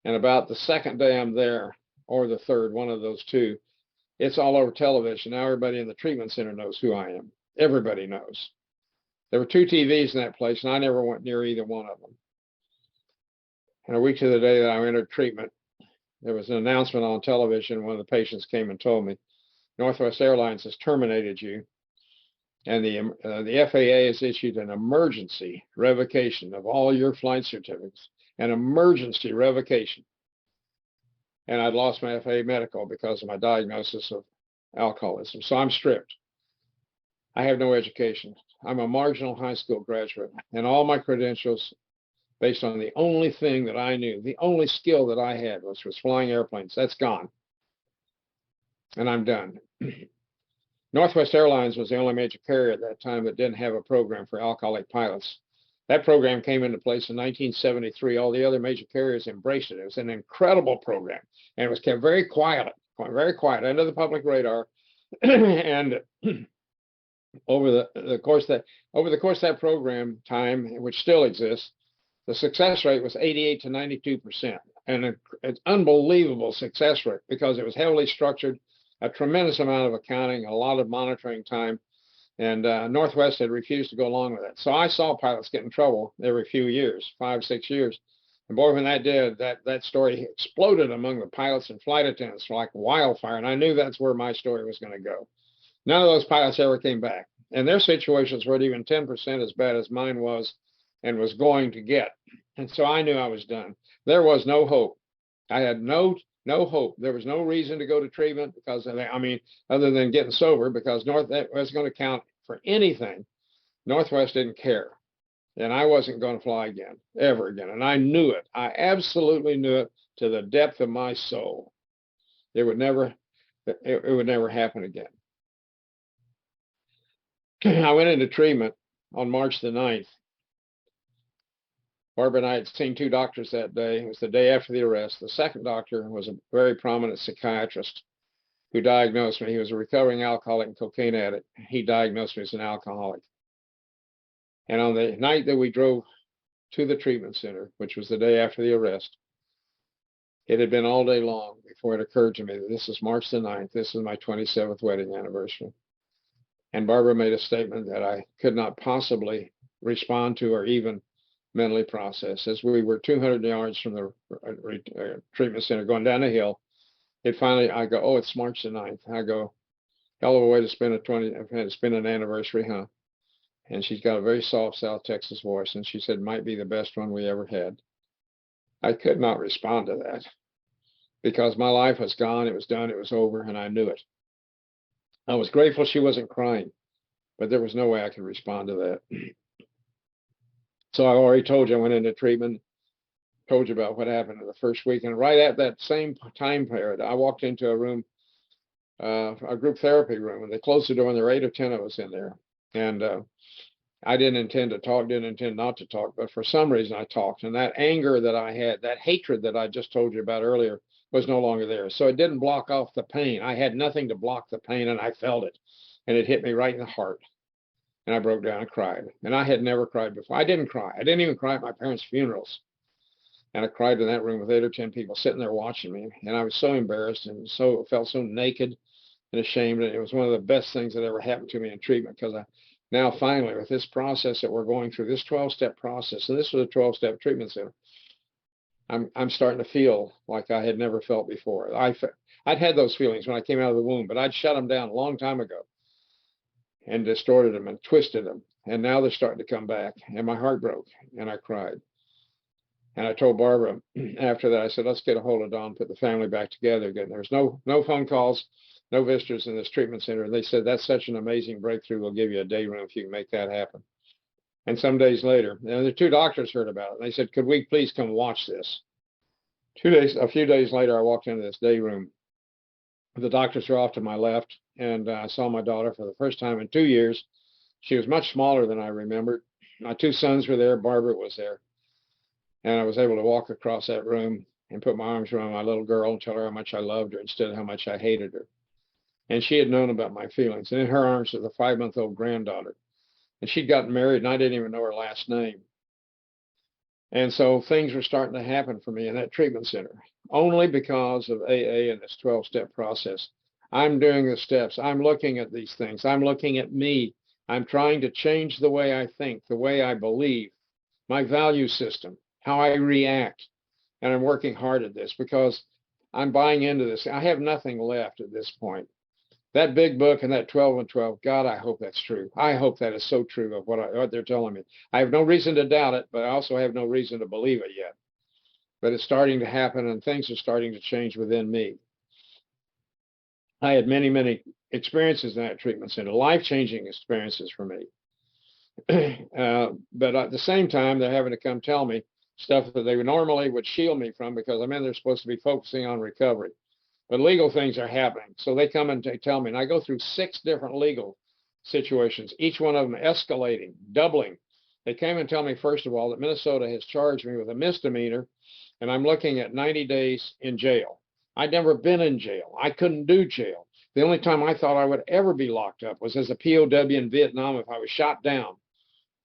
And about the second day I'm there, or the third, one of those two, it's all over television. Now everybody in the treatment center knows who I am. Everybody knows. There were 2 TVs in that place, and I never went near either one of them. And a week to the day that I entered treatment, there was an announcement on television. One of the patients came and told me, Northwest Airlines has terminated you, and the FAA has issued an emergency revocation of all your flight certificates, an emergency revocation. And I'd lost my FAA medical because of my diagnosis of alcoholism. So I'm stripped. I have no education. I'm a marginal high school graduate, and all my credentials, based on the only thing that I knew, the only skill that I had, was flying airplanes. That's gone. And I'm done. Northwest Airlines was the only major carrier at that time that didn't have a program for alcoholic pilots. That program came into place in 1973. All the other major carriers embraced it. It was an incredible program, and it was kept very quiet under the public radar. And over the course of that program time, which still exists, the success rate was 88 to 92%, and it's unbelievable success rate because it was heavily structured, a tremendous amount of accounting, a lot of monitoring time. And Northwest had refused to go along with it. So I saw pilots get in trouble every few years, 5, 6 years. And boy, when that did, that story exploded among the pilots and flight attendants like wildfire. And I knew that's where my story was going to go. None of those pilots ever came back. And their situations weren't even 10% as bad as mine was and was going to get. And so I knew I was done. There was no hope. I had no hope. There was no reason to go to treatment because, other than getting sober, because Northwest was going to count for anything. Northwest didn't care. And I wasn't going to fly again, ever again. And I knew it. I absolutely knew it to the depth of my soul. It would never happen again. I went into treatment on March the 9th. Barbara and I had seen 2 doctors that day. It was the day after the arrest. The second doctor was a very prominent psychiatrist who diagnosed me. He was a recovering alcoholic and cocaine addict. He diagnosed me as an alcoholic. And on the night that we drove to the treatment center, which was the day after the arrest, it had been all day long before it occurred to me that this is March the 9th. This is my 27th wedding anniversary. And Barbara made a statement that I could not possibly respond to or even mentally process. As we were 200 yards from the treatment center going down the hill, I go, oh, it's March the 9th. I go, hell of a way to spend an anniversary, huh? And she's got a very soft South Texas voice, and she said, might be the best one we ever had. I could not respond to that because my life was gone. It was done. It was over, and I knew it. I was grateful she wasn't crying. but there was no way I could respond to that. So I already told you I went into treatment, told you about what happened in the first week. And right at that same time period, I walked into a room, a group therapy room, and they closed the door, and there were 8 or 10 of us in there. And I didn't intend to talk, didn't intend not to talk, but for some reason I talked. And that anger that I had, that hatred that I just told you about earlier, was no longer there. So it didn't block off the pain. I had nothing to block the pain, and I felt it. And it hit me right in the heart. And I broke down and cried. And I had never cried before. I didn't cry. I didn't even cry at my parents' funerals. And I cried in that room with 8 or 10 people sitting there watching me. And I was so embarrassed and so felt so naked and ashamed. And it was one of the best things that ever happened to me in treatment, because I now finally, with this process that we're going through, this 12-step process, and this was a 12-step treatment center, I'm starting to feel like I had never felt before. I'd had those feelings when I came out of the womb, but I'd shut them down a long time ago and distorted them and twisted them. And now they're starting to come back. And my heart broke and I cried. And I told Barbara after that, I said, let's get a hold of Don, put the family back together again. There's no phone calls, no visitors in this treatment center. And they said, that's such an amazing breakthrough. We'll give you a day room if you can make that happen. And some days later, and the 2 doctors heard about it. And they said, could we please come watch this? A few days later, I walked into this day room. The doctors were off to my left, and I saw my daughter for the first time in 2 years. She was much smaller than I remembered. My 2 sons were there. Barbara was there. And I was able to walk across that room and put my arms around my little girl and tell her how much I loved her instead of how much I hated her. And she had known about my feelings. And in her arms was a 5-month-old granddaughter. And she'd gotten married, and I didn't even know her last name. And so things were starting to happen for me in that treatment center, only because of AA and this 12-step process. I'm doing the steps. I'm looking at these things. I'm looking at me. I'm trying to change the way I think, the way I believe, my value system, how I react. And I'm working hard at this because I'm buying into this. I have nothing left at this point. That big book and that 12 and 12, God, I hope that's true. I hope that is so true of what they're telling me. I have no reason to doubt it, but I also have no reason to believe it yet. But it's starting to happen, and things are starting to change within me. I had many, many experiences in that treatment center, life-changing experiences for me. But at the same time, they're having to come tell me stuff that they normally would shield me from, because I'm in there supposed to be focusing on recovery. But legal things are happening. So they come and tell me, and I go through 6 different legal situations, each one of them escalating, doubling. They came and tell me, first of all, that Minnesota has charged me with a misdemeanor, and I'm looking at 90 days in jail. I'd never been in jail. I couldn't do jail. The only time I thought I would ever be locked up was as a POW in Vietnam if I was shot down.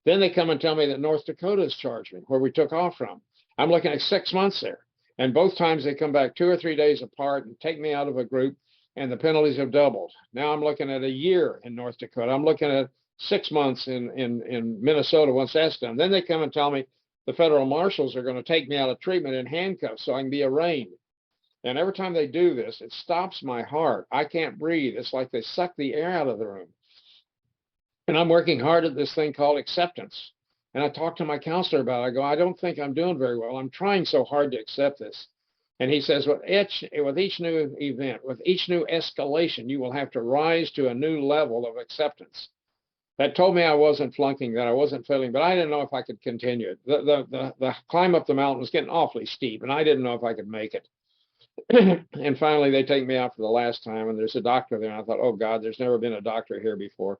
Then they come and tell me that North Dakota has charged me, where we took off from. I'm looking at 6 months there. And both times they come back 2 or 3 days apart and take me out of a group, and the penalties have doubled. Now I'm looking at a year in North Dakota. I'm looking at 6 months in Minnesota once that's done. Then they come and tell me the federal marshals are going to take me out of treatment in handcuffs so I can be arraigned. And every time they do this, it stops my heart. I can't breathe. It's like they suck the air out of the room. And I'm working hard at this thing called acceptance. And I talked to my counselor about it. I go, I don't think I'm doing very well. I'm trying so hard to accept this. And he says, with each new event, with each new escalation, you will have to rise to a new level of acceptance. That told me I wasn't flunking, that I wasn't failing, but I didn't know if I could continue it. The climb up the mountain was getting awfully steep, and I didn't know if I could make it. And finally, they take me out for the last time, and there's a doctor there. And I thought, oh, God, there's never been a doctor here before.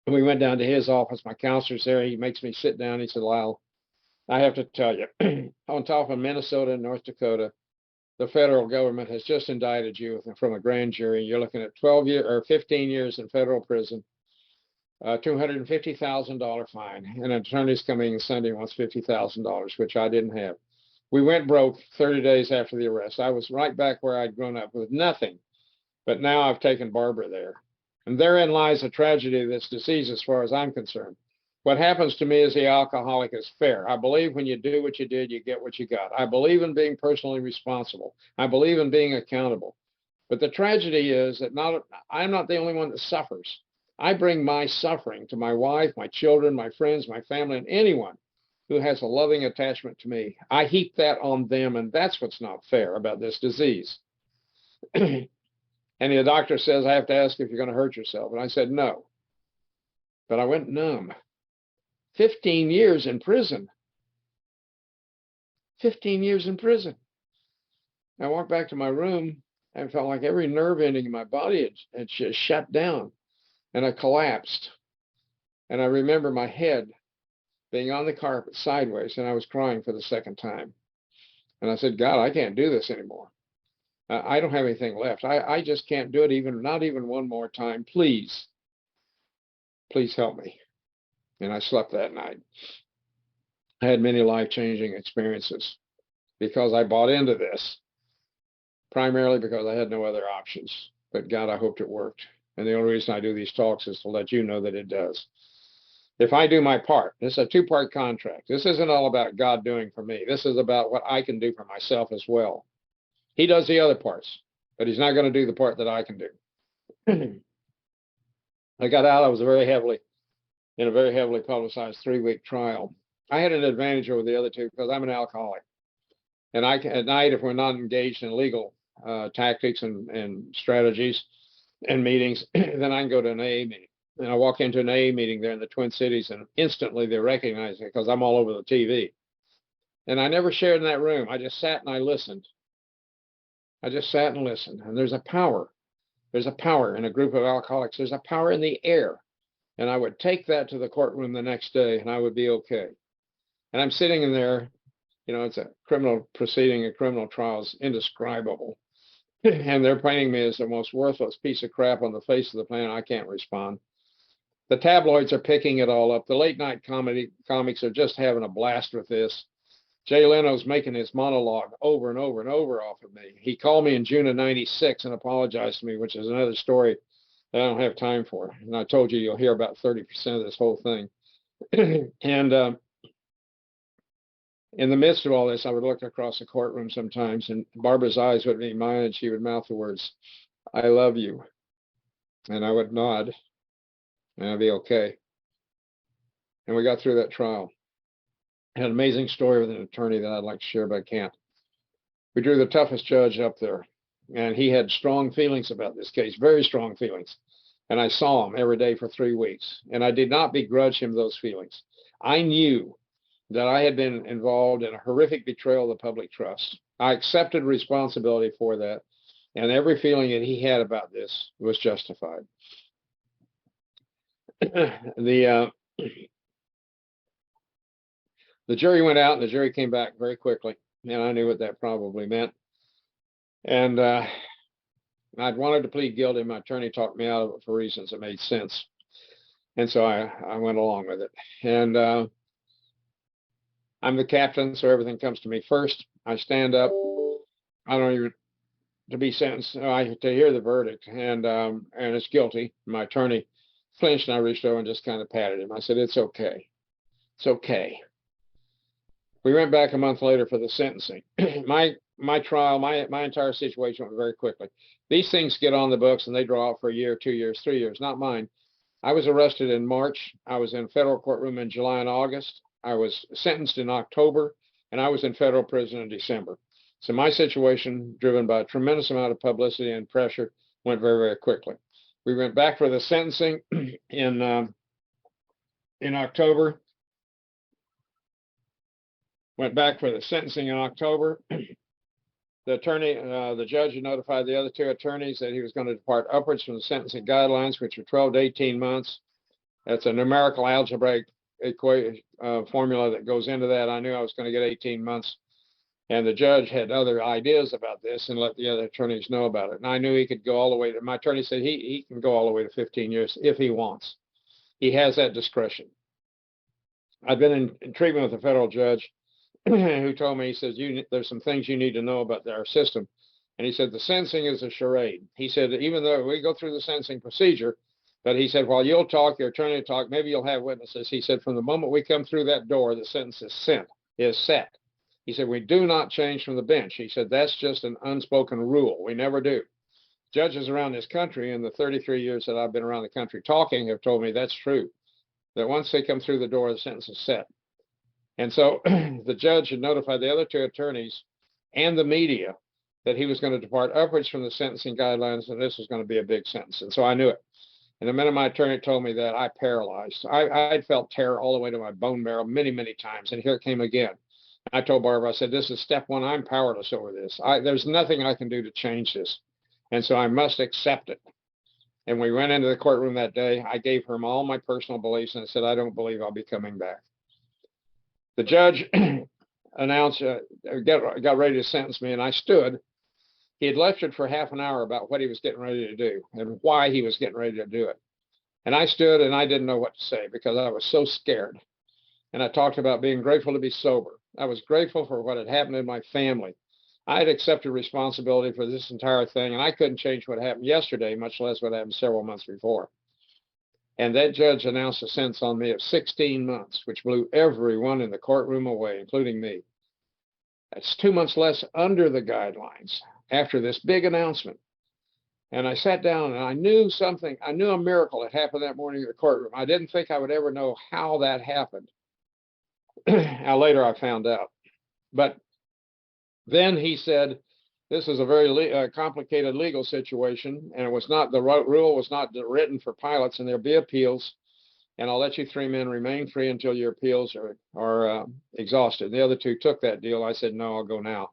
And we went down to his office. My counselor's there. He makes me sit down. He said, Lyle, I have to tell you, on top of Minnesota and North Dakota, the federal government has just indicted you from a grand jury. You're looking at 12 years or 15 years in federal prison, $250,000 fine, and an attorney's coming in Sunday wants $50,000, which I didn't have. We went broke 30 days after the arrest. I was right back where I'd grown up with nothing, but now I've taken Barbara there. And therein lies the tragedy of this disease as far as I'm concerned. What happens to me as the alcoholic is fair. I believe when you do what you did, you get what you got. I believe in being personally responsible. I believe in being accountable. But the tragedy is that I'm not the only one that suffers. I bring my suffering to my wife, my children, my friends, my family, and anyone who has a loving attachment to me. I heap that on them, and that's what's not fair about this disease. And the doctor says, I have to ask if you're going to hurt yourself. And I said, no. but I went numb. 15 years in prison. 15 years in prison. I walked back to my room and felt like every nerve ending in my body had just shut down, and I collapsed. And I remember my head being on the carpet sideways, and I was crying for the second time. And I said, God, I can't do this anymore. I don't have anything left. I just can't do it, not even one more time. Please, please help me. And I slept that night. I had many life-changing experiences because I bought into this, primarily because I had no other options. But God, I hoped it worked. And the only reason I do these talks is to let you know that it does. If I do my part, this is a two-part contract. This isn't all about God doing for me. This is about what I can do for myself as well. He does the other parts, but he's not going to do the part that I can do. I got out. I was in a very heavily publicized 3-week trial. I had an advantage over the other two because I'm an alcoholic. And I can, at night, if we're not engaged in legal tactics and strategies and meetings, then I can go to an AA meeting. And I walk into an AA meeting there in the Twin Cities, and instantly they recognize me because I'm all over the TV. And I never shared in that room. I just sat and I listened. I just sat and listened. And there's a power. There's a power in a group of alcoholics. There's a power in the air. And I would take that to the courtroom the next day, and I would be okay. And I'm sitting in there. You know, it's a criminal proceeding, a criminal trial is indescribable. And they're painting me as the most worthless piece of crap on the face of the planet. I can't respond. The tabloids are picking it all up. The late night comics are just having a blast with this. Jay Leno's making his monologue over and over and over off of me. He called me in June of '96 and apologized to me, which is another story that I don't have time for. And I told you you'll hear about 30% of this whole thing. And in the midst of all this, I would look across the courtroom sometimes, and Barbara's eyes would meet mine, and she would mouth the words, "I love you." And I would nod, and I'd be okay. And we got through that trial. I had an amazing story with an attorney that I'd like to share, but I can't. We drew the toughest judge up there, and he had strong feelings about this case, very strong feelings. And I saw him every day for 3 weeks, and I did not begrudge him those feelings. I knew that I had been involved in a horrific betrayal of the public trust. I accepted responsibility for that, and every feeling that he had about this was justified. The jury went out, and the jury came back very quickly, and I knew what that probably meant. And I'd wanted to plead guilty. My attorney talked me out of it for reasons that made sense, and so I went along with it. And I'm the captain, so everything comes to me first. I stand up. I don't even to be sentenced. To hear the verdict, and it's guilty. My attorney flinched, and I reached over and just kind of patted him. I said, "It's okay. It's okay." We went back a month later for the sentencing. My trial, my entire situation went very quickly. These things get on the books and they draw out for a year, 2 years, 3 years. Not mine. I was arrested in March. I was in federal courtroom in July and August. I was sentenced in October, and I was in federal prison in December. So my situation, driven by a tremendous amount of publicity and pressure, went very, very quickly. We went back for the sentencing in October. Went back for the sentencing in October. The judge had notified the other two attorneys that he was going to depart upwards from the sentencing guidelines, which are 12 to 18 months. That's a numerical algebraic formula that goes into that. I knew I was going to get 18 months. And the judge had other ideas about this and let the other attorneys know about it. And I knew he could go all the way to, my attorney said he can go all the way to 15 years if he wants. He has that discretion. I've been in treatment with a federal judge who told me, he says, there's some things you need to know about our system. And he said, the sentencing is a charade. He said, even though we go through the sentencing procedure, but he said, while you'll talk, your attorney will talk, maybe you'll have witnesses. He said, from the moment we come through that door, the sentence is set. He said, we do not change from the bench. He said, that's just an unspoken rule. We never do. Judges around this country in the 33 years that I've been around the country talking have told me that's true, that once they come through the door, the sentence is set. And so the judge had notified the other two attorneys and the media that he was going to depart upwards from the sentencing guidelines, and this was going to be a big sentence. And so I knew it. And the minute my attorney told me that, I paralyzed. I'd felt terror all the way to my bone marrow many, many times. And here it came again. I told Barbara, I said, this is step one. I'm powerless over this. There's nothing I can do to change this. And so I must accept it. And we went into the courtroom that day. I gave her all my personal beliefs and I said, I don't believe I'll be coming back. The judge announced, got ready to sentence me, and I stood. He had lectured for half an hour about what he was getting ready to do and why he was getting ready to do it. And I stood and I didn't know what to say because I was so scared. And I talked about being grateful to be sober. I was grateful for what had happened in my family. I had accepted responsibility for this entire thing, and I couldn't change what happened yesterday, much less what happened several months before. And that judge announced a sentence on me of 16 months, which blew everyone in the courtroom away, including me. That's 2 months less under the guidelines after this big announcement. And I sat down and I knew something. I knew a miracle had happened that morning in the courtroom. I didn't think I would ever know how that happened. Later I found out. But then he said, this is a very complicated legal situation, and it was not, the rule was not written for pilots, and there'll be appeals, and I'll let you 3 men remain free until your appeals are exhausted. The other 2 took that deal. I said, no, I'll go now.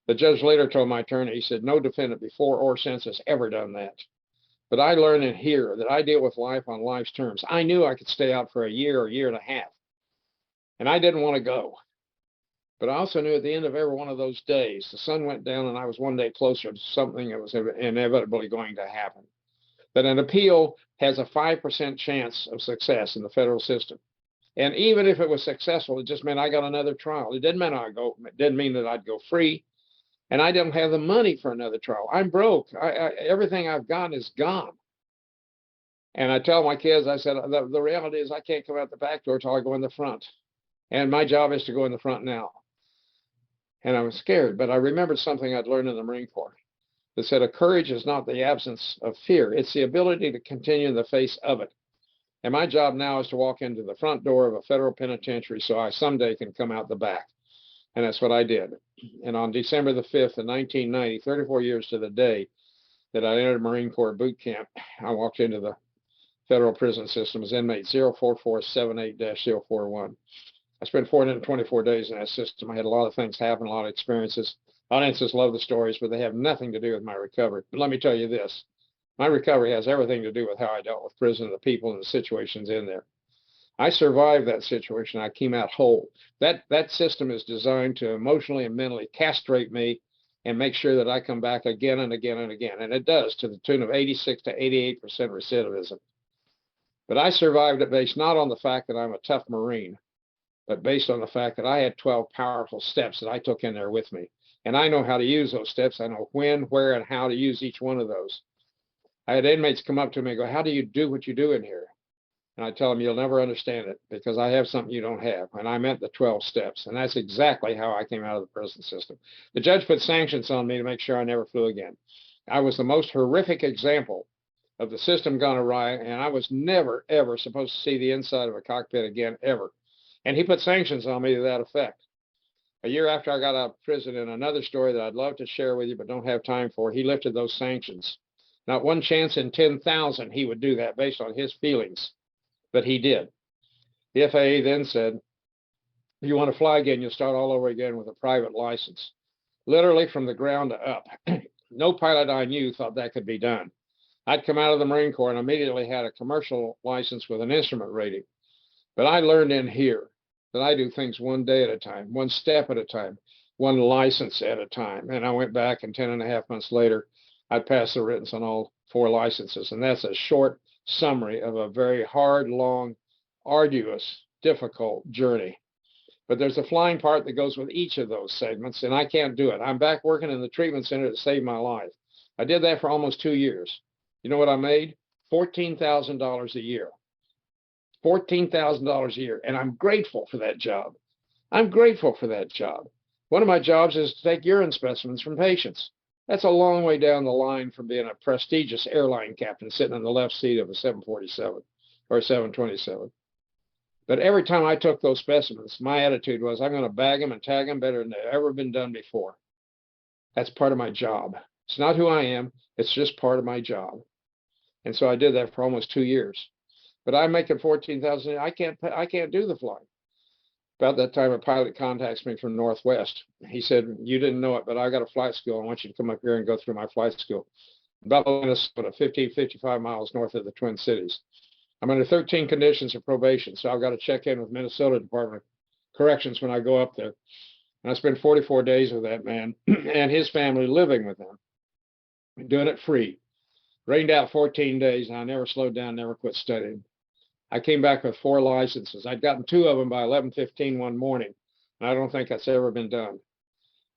The judge later told my attorney, he said, no defendant before or since has ever done that. But I learned in here that I deal with life on life's terms. I knew I could stay out for a year or year and a half, and I didn't want to go. But I also knew at the end of every one of those days, the sun went down and I was one day closer to something that was inevitably going to happen. That an appeal has a 5% chance of success in the federal system. And even if it was successful, it just meant I got another trial. It didn't mean it didn't mean that I'd go free. And I didn't have the money for another trial. I'm broke. Everything I've got is gone. And I tell my kids, I said, the reality is I can't come out the back door till I go in the front. And my job is to go in the front now. And I was scared, but I remembered something I'd learned in the Marine Corps that said, courage is not the absence of fear. It's the ability to continue in the face of it. And my job now is to walk into the front door of a federal penitentiary so I someday can come out the back. And that's what I did. And on December the 5th of 1990, 34 years to the day that I entered Marine Corps boot camp, I walked into the federal prison system as inmate 04478-041. I spent 424 days in that system. I had a lot of things happen, a lot of experiences. Audiences love the stories, but they have nothing to do with my recovery. But let me tell you this, my recovery has everything to do with how I dealt with prison, the people and the situations in there. I survived that situation. I came out whole. That system is designed to emotionally and mentally castrate me and make sure that I come back again and again and again. And it does, to the tune of 86 to 88% recidivism. But I survived it based not on the fact that I'm a tough Marine, but based on the fact that I had 12 powerful steps that I took in there with me. And I know how to use those steps. I know when, where, and how to use each one of those. I had inmates come up to me and go, how do you do what you do in here? And I tell them, you'll never understand it because I have something you don't have. And I meant the 12 steps. And that's exactly how I came out of the prison system. The judge put sanctions on me to make sure I never flew again. I was the most horrific example of the system gone awry, and I was never, ever supposed to see the inside of a cockpit again, ever. And he put sanctions on me to that effect. A year after I got out of prison, in another story that I'd love to share with you but don't have time for, he lifted those sanctions. Not one chance in 10,000 he would do that based on his feelings, but he did. The FAA then said, if you want to fly again, you'll start all over again with a private license. Literally from the ground up. No pilot I knew thought that could be done. I'd come out of the Marine Corps and immediately had a commercial license with an instrument rating. But I learned in here that I do things one day at a time, one step at a time, one license at a time. And I went back, and 10.5 months later, I passed the writtens on all 4 licenses. And that's a short summary of a very hard, long, arduous, difficult journey. But there's a flying part that goes with each of those segments, and I can't do it. I'm back working in the treatment center to save my life. I did that for almost 2 years. You know what I made? $14,000 a year. $14,000 a year. And I'm grateful for that job. I'm grateful for that job. One of my jobs is to take urine specimens from patients. That's a long way down the line from being a prestigious airline captain sitting in the left seat of a 747 or a 727. But every time I took those specimens, my attitude was, I'm going to bag them and tag them better than they've ever been done before. That's part of my job. It's not who I am. It's just part of my job. And so I did that for almost 2 years. But I'm making 14,000. I can't do the flight. About that time, a pilot contacts me from Northwest. He said, "You didn't know it, but I got a flight school. I want you to come up here and go through my flight school." Buffalo, Minnesota, 55 miles north of the Twin Cities. I'm under 13 conditions of probation, so I've got to check in with Minnesota Department of Corrections when I go up there. And I spent 44 days with that man and his family living with them, doing it free. Rained out 14 days, and I never slowed down, never quit studying. I came back with 4 licenses. I'd gotten 2 of them by 11:15 one morning, and I don't think that's ever been done.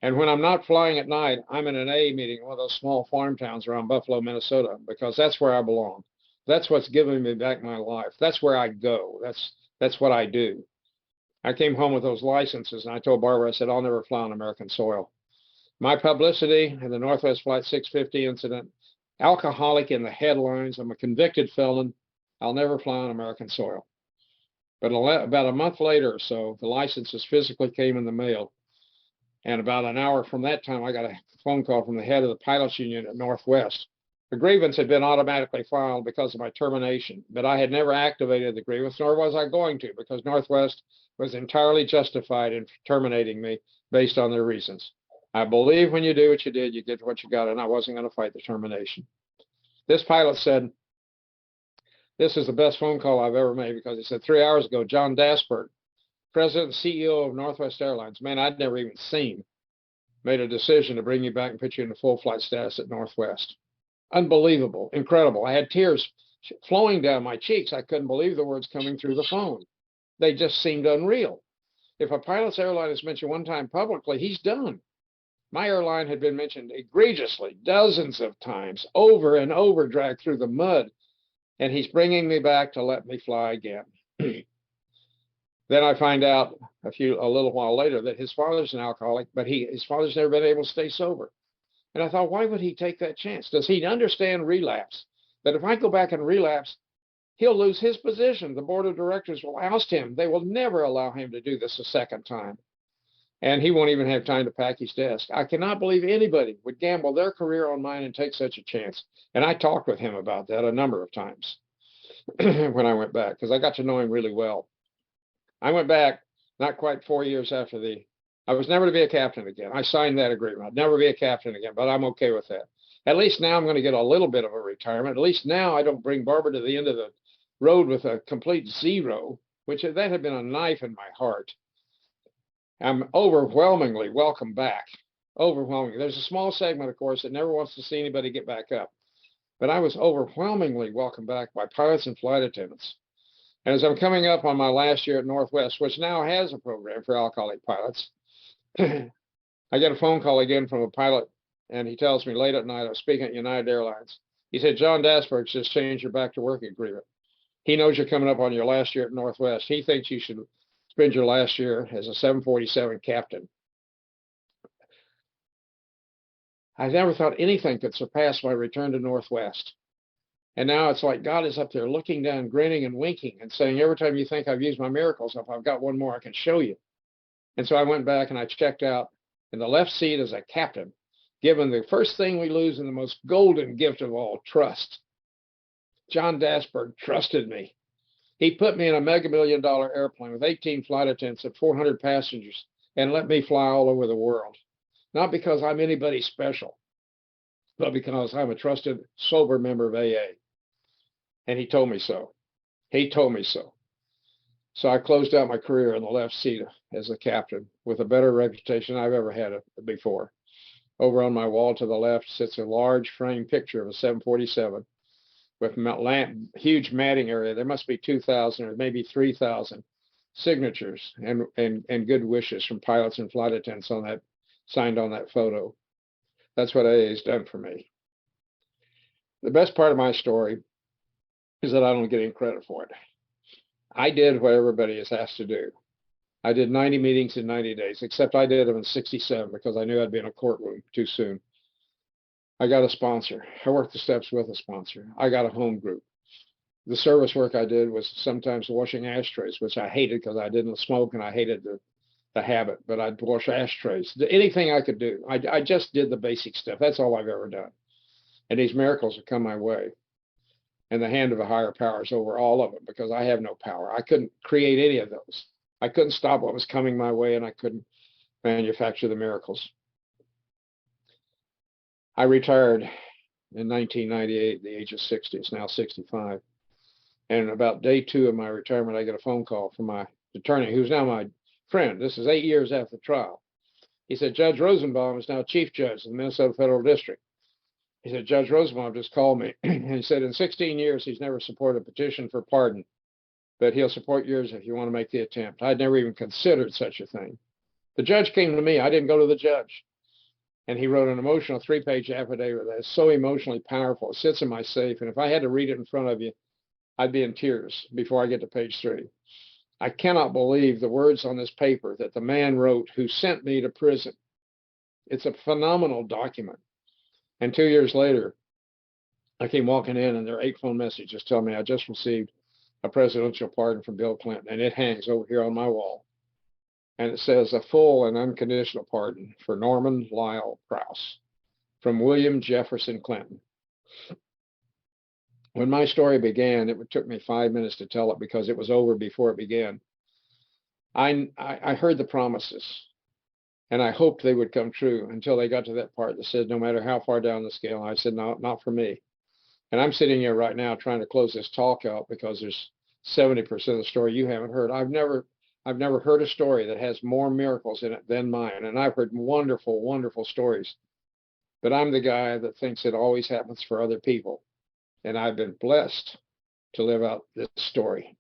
And when I'm not flying at night, I'm in an A meeting in one of those small farm towns around Buffalo, Minnesota, because that's where I belong. That's what's giving me back my life. That's where I go. That's what I do. I came home with those licenses, and I told Barbara, I said, "I'll never fly on American soil." My publicity and the Northwest Flight 650 incident, alcoholic in the headlines, I'm a convicted felon. I'll never fly on American soil. But about a month later or so, the licenses physically came in the mail. And about an hour from that time, I got a phone call from the head of the pilots union at Northwest. The grievance had been automatically filed because of my termination, but I had never activated the grievance, nor was I going to, because Northwest was entirely justified in terminating me based on their reasons. I believe when you do what you did, you get what you got, and I wasn't going to fight the termination. This pilot said, "This is the best phone call I've ever made," because he said, 3 hours ago, John Dasberg, President and CEO of Northwest Airlines, man I'd never even seen, made a decision to bring you back and put you into full flight status at Northwest. Unbelievable, incredible. I had tears flowing down my cheeks. I couldn't believe the words coming through the phone. They just seemed unreal. If a pilot's airline is mentioned one time publicly, he's done. My airline had been mentioned egregiously dozens of times, over and over, dragged through the mud, and he's bringing me back to let me fly again. Then I find out a little while later that his father's an alcoholic, but his father's never been able to stay sober. And I thought, why would he take that chance? Does he understand relapse? That if I go back and relapse, he'll lose his position. The board of directors will oust him. They will never allow him to do this a second time. And he won't even have time to pack his desk. I cannot believe anybody would gamble their career on mine and take such a chance. And I talked with him about that a number of times when I went back, because I got to know him really well. I went back not quite 4 years after I was never to be a captain again. I signed that agreement. I'd never be a captain again, but I'm okay with that. At least now I'm going to get a little bit of a retirement. At least now I don't bring Barbara to the end of the road with a complete zero, which that had been a knife in my heart. I'm overwhelmingly welcome back. Overwhelmingly. There's a small segment, of course, that never wants to see anybody get back up. But I was overwhelmingly welcomed back by pilots and flight attendants. And as I'm coming up on my last year at Northwest, which now has a program for alcoholic pilots, I get a phone call again from a pilot, and he tells me late at night, I was speaking at United Airlines. He said, "John Dasberg just changed your back to work agreement. He knows you're coming up on your last year at Northwest. He thinks you should spend your last year as a 747 captain." I never thought anything could surpass my return to Northwest. And now it's like God is up there looking down, grinning and winking and saying, "Every time you think I've used my miracles up, I've got one more I can show you." And so I went back and I checked out in the left seat as a captain, given the first thing we lose in the most golden gift of all, trust. John Dasberg trusted me. He put me in a mega $1 million airplane with 18 flight attendants and 400 passengers and let me fly all over the world. Not because I'm anybody special, but because I'm a trusted, sober member of AA. And he told me so. He told me so. So I closed out my career in the left seat as a captain with a better reputation I've ever had before. Over on my wall to the left sits a large frame picture of a 747 with huge matting area. There must be 2,000 or maybe 3,000 signatures and good wishes from pilots and flight attendants on that, signed on that photo. That's what AA has done for me. The best part of my story is that I don't get any credit for it. I did what everybody is asked to do. I did 90 meetings in 90 days, except I did them in 67 because I knew I'd be in a courtroom too soon. I got a sponsor. I worked the steps with a sponsor. I got a home group. The service work I did was sometimes washing ashtrays, which I hated because I didn't smoke and I hated the habit, but I'd wash ashtrays. Anything I could do. I just did the basic stuff. That's all I've ever done. And these miracles have come my way. and the hand of a higher power is over all of them because I have no power. I couldn't create any of those. I couldn't stop what was coming my way, and I couldn't manufacture the miracles. I retired in 1998 at the age of 60. It's now 65. And about day 2 of my retirement, I get a phone call from my attorney, who's now my friend. This is 8 years after the trial. He said, Judge Rosenbaum is now chief judge of the Minnesota Federal District. He said, Judge Rosenbaum just called me. And he said, in 16 years, he's never supported a petition for pardon, but he'll support yours if you want to make the attempt. I'd never even considered such a thing. The judge came to me. I didn't go to the judge. And he wrote an emotional 3-page affidavit that is so emotionally powerful. It sits in my safe. And if I had to read it in front of you, I'd be in tears before I get to page 3. I cannot believe the words on this paper that the man wrote who sent me to prison. It's a phenomenal document. And 2 years later, I came walking in, and there are 8 phone messages telling me I just received a presidential pardon from Bill Clinton, and it hangs over here on my wall. And it says a full and unconditional pardon for Norman Lyle Krause from William Jefferson Clinton. When my story began, it took me 5 minutes to tell it because it was over before it began. I heard the promises, and I hoped they would come true until they got to that part that said, no matter how far down the scale. I said, no, not for me. And I'm sitting here right now trying to close this talk out because there's 70% of the story you haven't heard. I've never heard a story that has more miracles in it than mine. And I've heard wonderful, wonderful stories. But I'm the guy that thinks it always happens for other people. And I've been blessed to live out this story.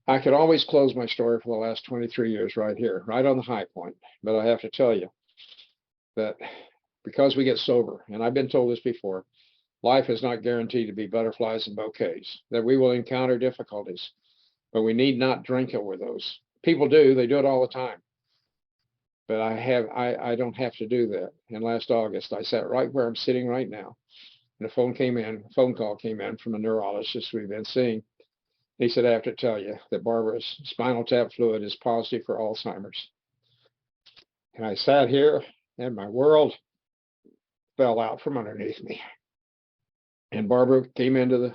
I could always close my story for the last 23 years right here, right on the high point. But I have to tell you that because we get sober, and I've been told this before, life is not guaranteed to be butterflies and bouquets, that we will encounter difficulties, but we need not drink over those. People do, they do it all the time. But I don't have to do that. And last August, I sat right where I'm sitting right now. And a phone call came in from a neurologist we've been seeing. He said, I have to tell you that Barbara's spinal tap fluid is positive for Alzheimer's. And I sat here and my world fell out from underneath me. And Barbara came into the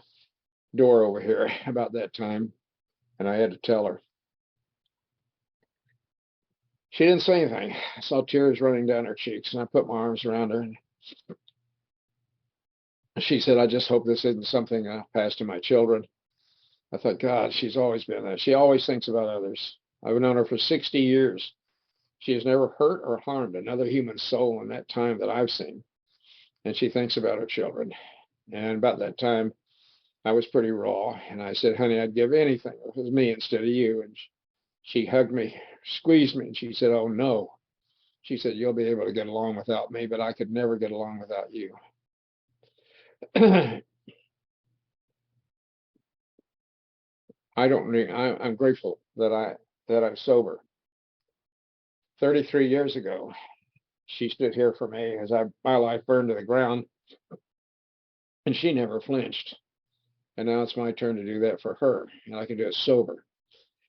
door over here about that time, and I had to tell her. She didn't say anything. I saw tears running down her cheeks, and I put my arms around her. And she said, I just hope this isn't something I pass to my children. I thought, God, she's always been that. She always thinks about others. I've known her for 60 years. She has never hurt or harmed another human soul in that time that I've seen. And she thinks about her children. And about that time, I was pretty raw. And I said, honey, I'd give anything if it was me instead of you. And she hugged me, squeezed me, and she said, oh, no. She said, you'll be able to get along without me, but I could never get along without you. I'm grateful that I'm sober. 33 years ago, she stood here for me as my life burned to the ground, and she never flinched. And now it's my turn to do that for her, and I can do it sober.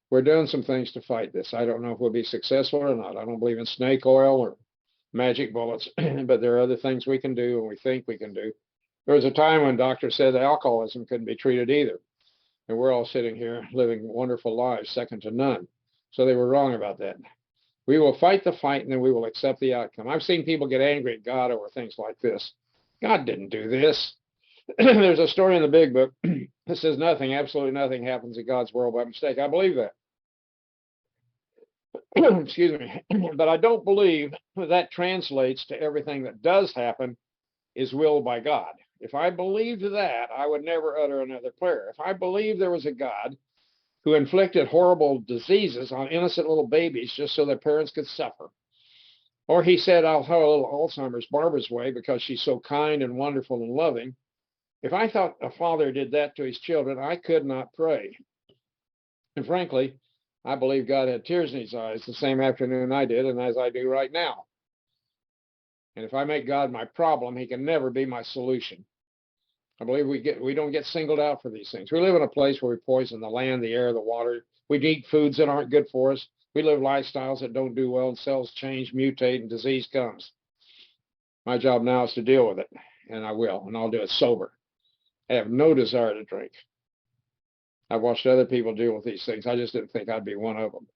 We're doing some things to fight this. I don't know if we'll be successful or not. I don't believe in snake oil or magic bullets, but there are other things we can do and we think we can do. There was a time when doctors said alcoholism couldn't be treated either. And we're all sitting here living wonderful lives, second to none. So they were wrong about that. We will fight the fight, and then we will accept the outcome. I've seen people get angry at God over things like this. God didn't do this. There's a story in the big book that says nothing, absolutely nothing happens in God's world by mistake. I believe that. Excuse me. But I don't believe that translates to everything that does happen is willed by God. If I believed that, I would never utter another prayer. If I believed there was a God who inflicted horrible diseases on innocent little babies just so their parents could suffer, or he said, I'll have a little Alzheimer's Barbara's way because she's so kind and wonderful and loving. If I thought a father did that to his children, I could not pray. And frankly, I believe God had tears in his eyes the same afternoon I did, and as I do right now. And if I make God my problem, he can never be my solution. I believe we don't get singled out for these things. We live in a place where we poison the land, the air, the water. We eat foods that aren't good for us. We live lifestyles that don't do well, and cells change, mutate, and disease comes. My job now is to deal with it, and I will, and I'll do it sober. I have no desire to drink. I've watched other people deal with these things. I just didn't think I'd be one of them.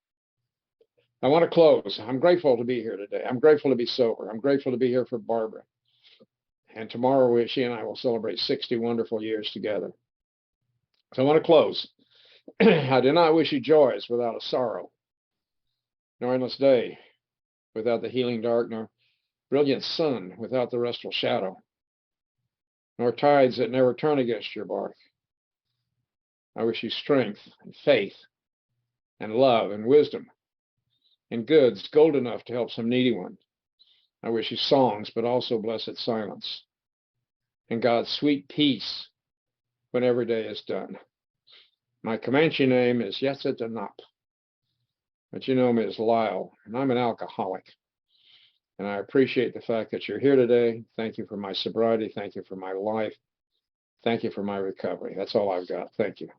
I want to close. I'm grateful to be here today. I'm grateful to be sober. I'm grateful to be here for Barbara. And tomorrow, she and I will celebrate 60 wonderful years together. So I want to close. I do not wish you joys without a sorrow, nor endless day without the healing dark, nor brilliant sun without the restful shadow, nor tides that never turn against your bark. I wish you strength and faith and love and wisdom and goods, gold enough to help some needy one. I wish you songs, but also blessed silence and God's sweet peace when every day is done. My Comanche name is Yetzitanap, but you know me as Lyle, and I'm an alcoholic. And I appreciate the fact that you're here today. Thank you for my sobriety. Thank you for my life. Thank you for my recovery. That's all I've got. Thank you.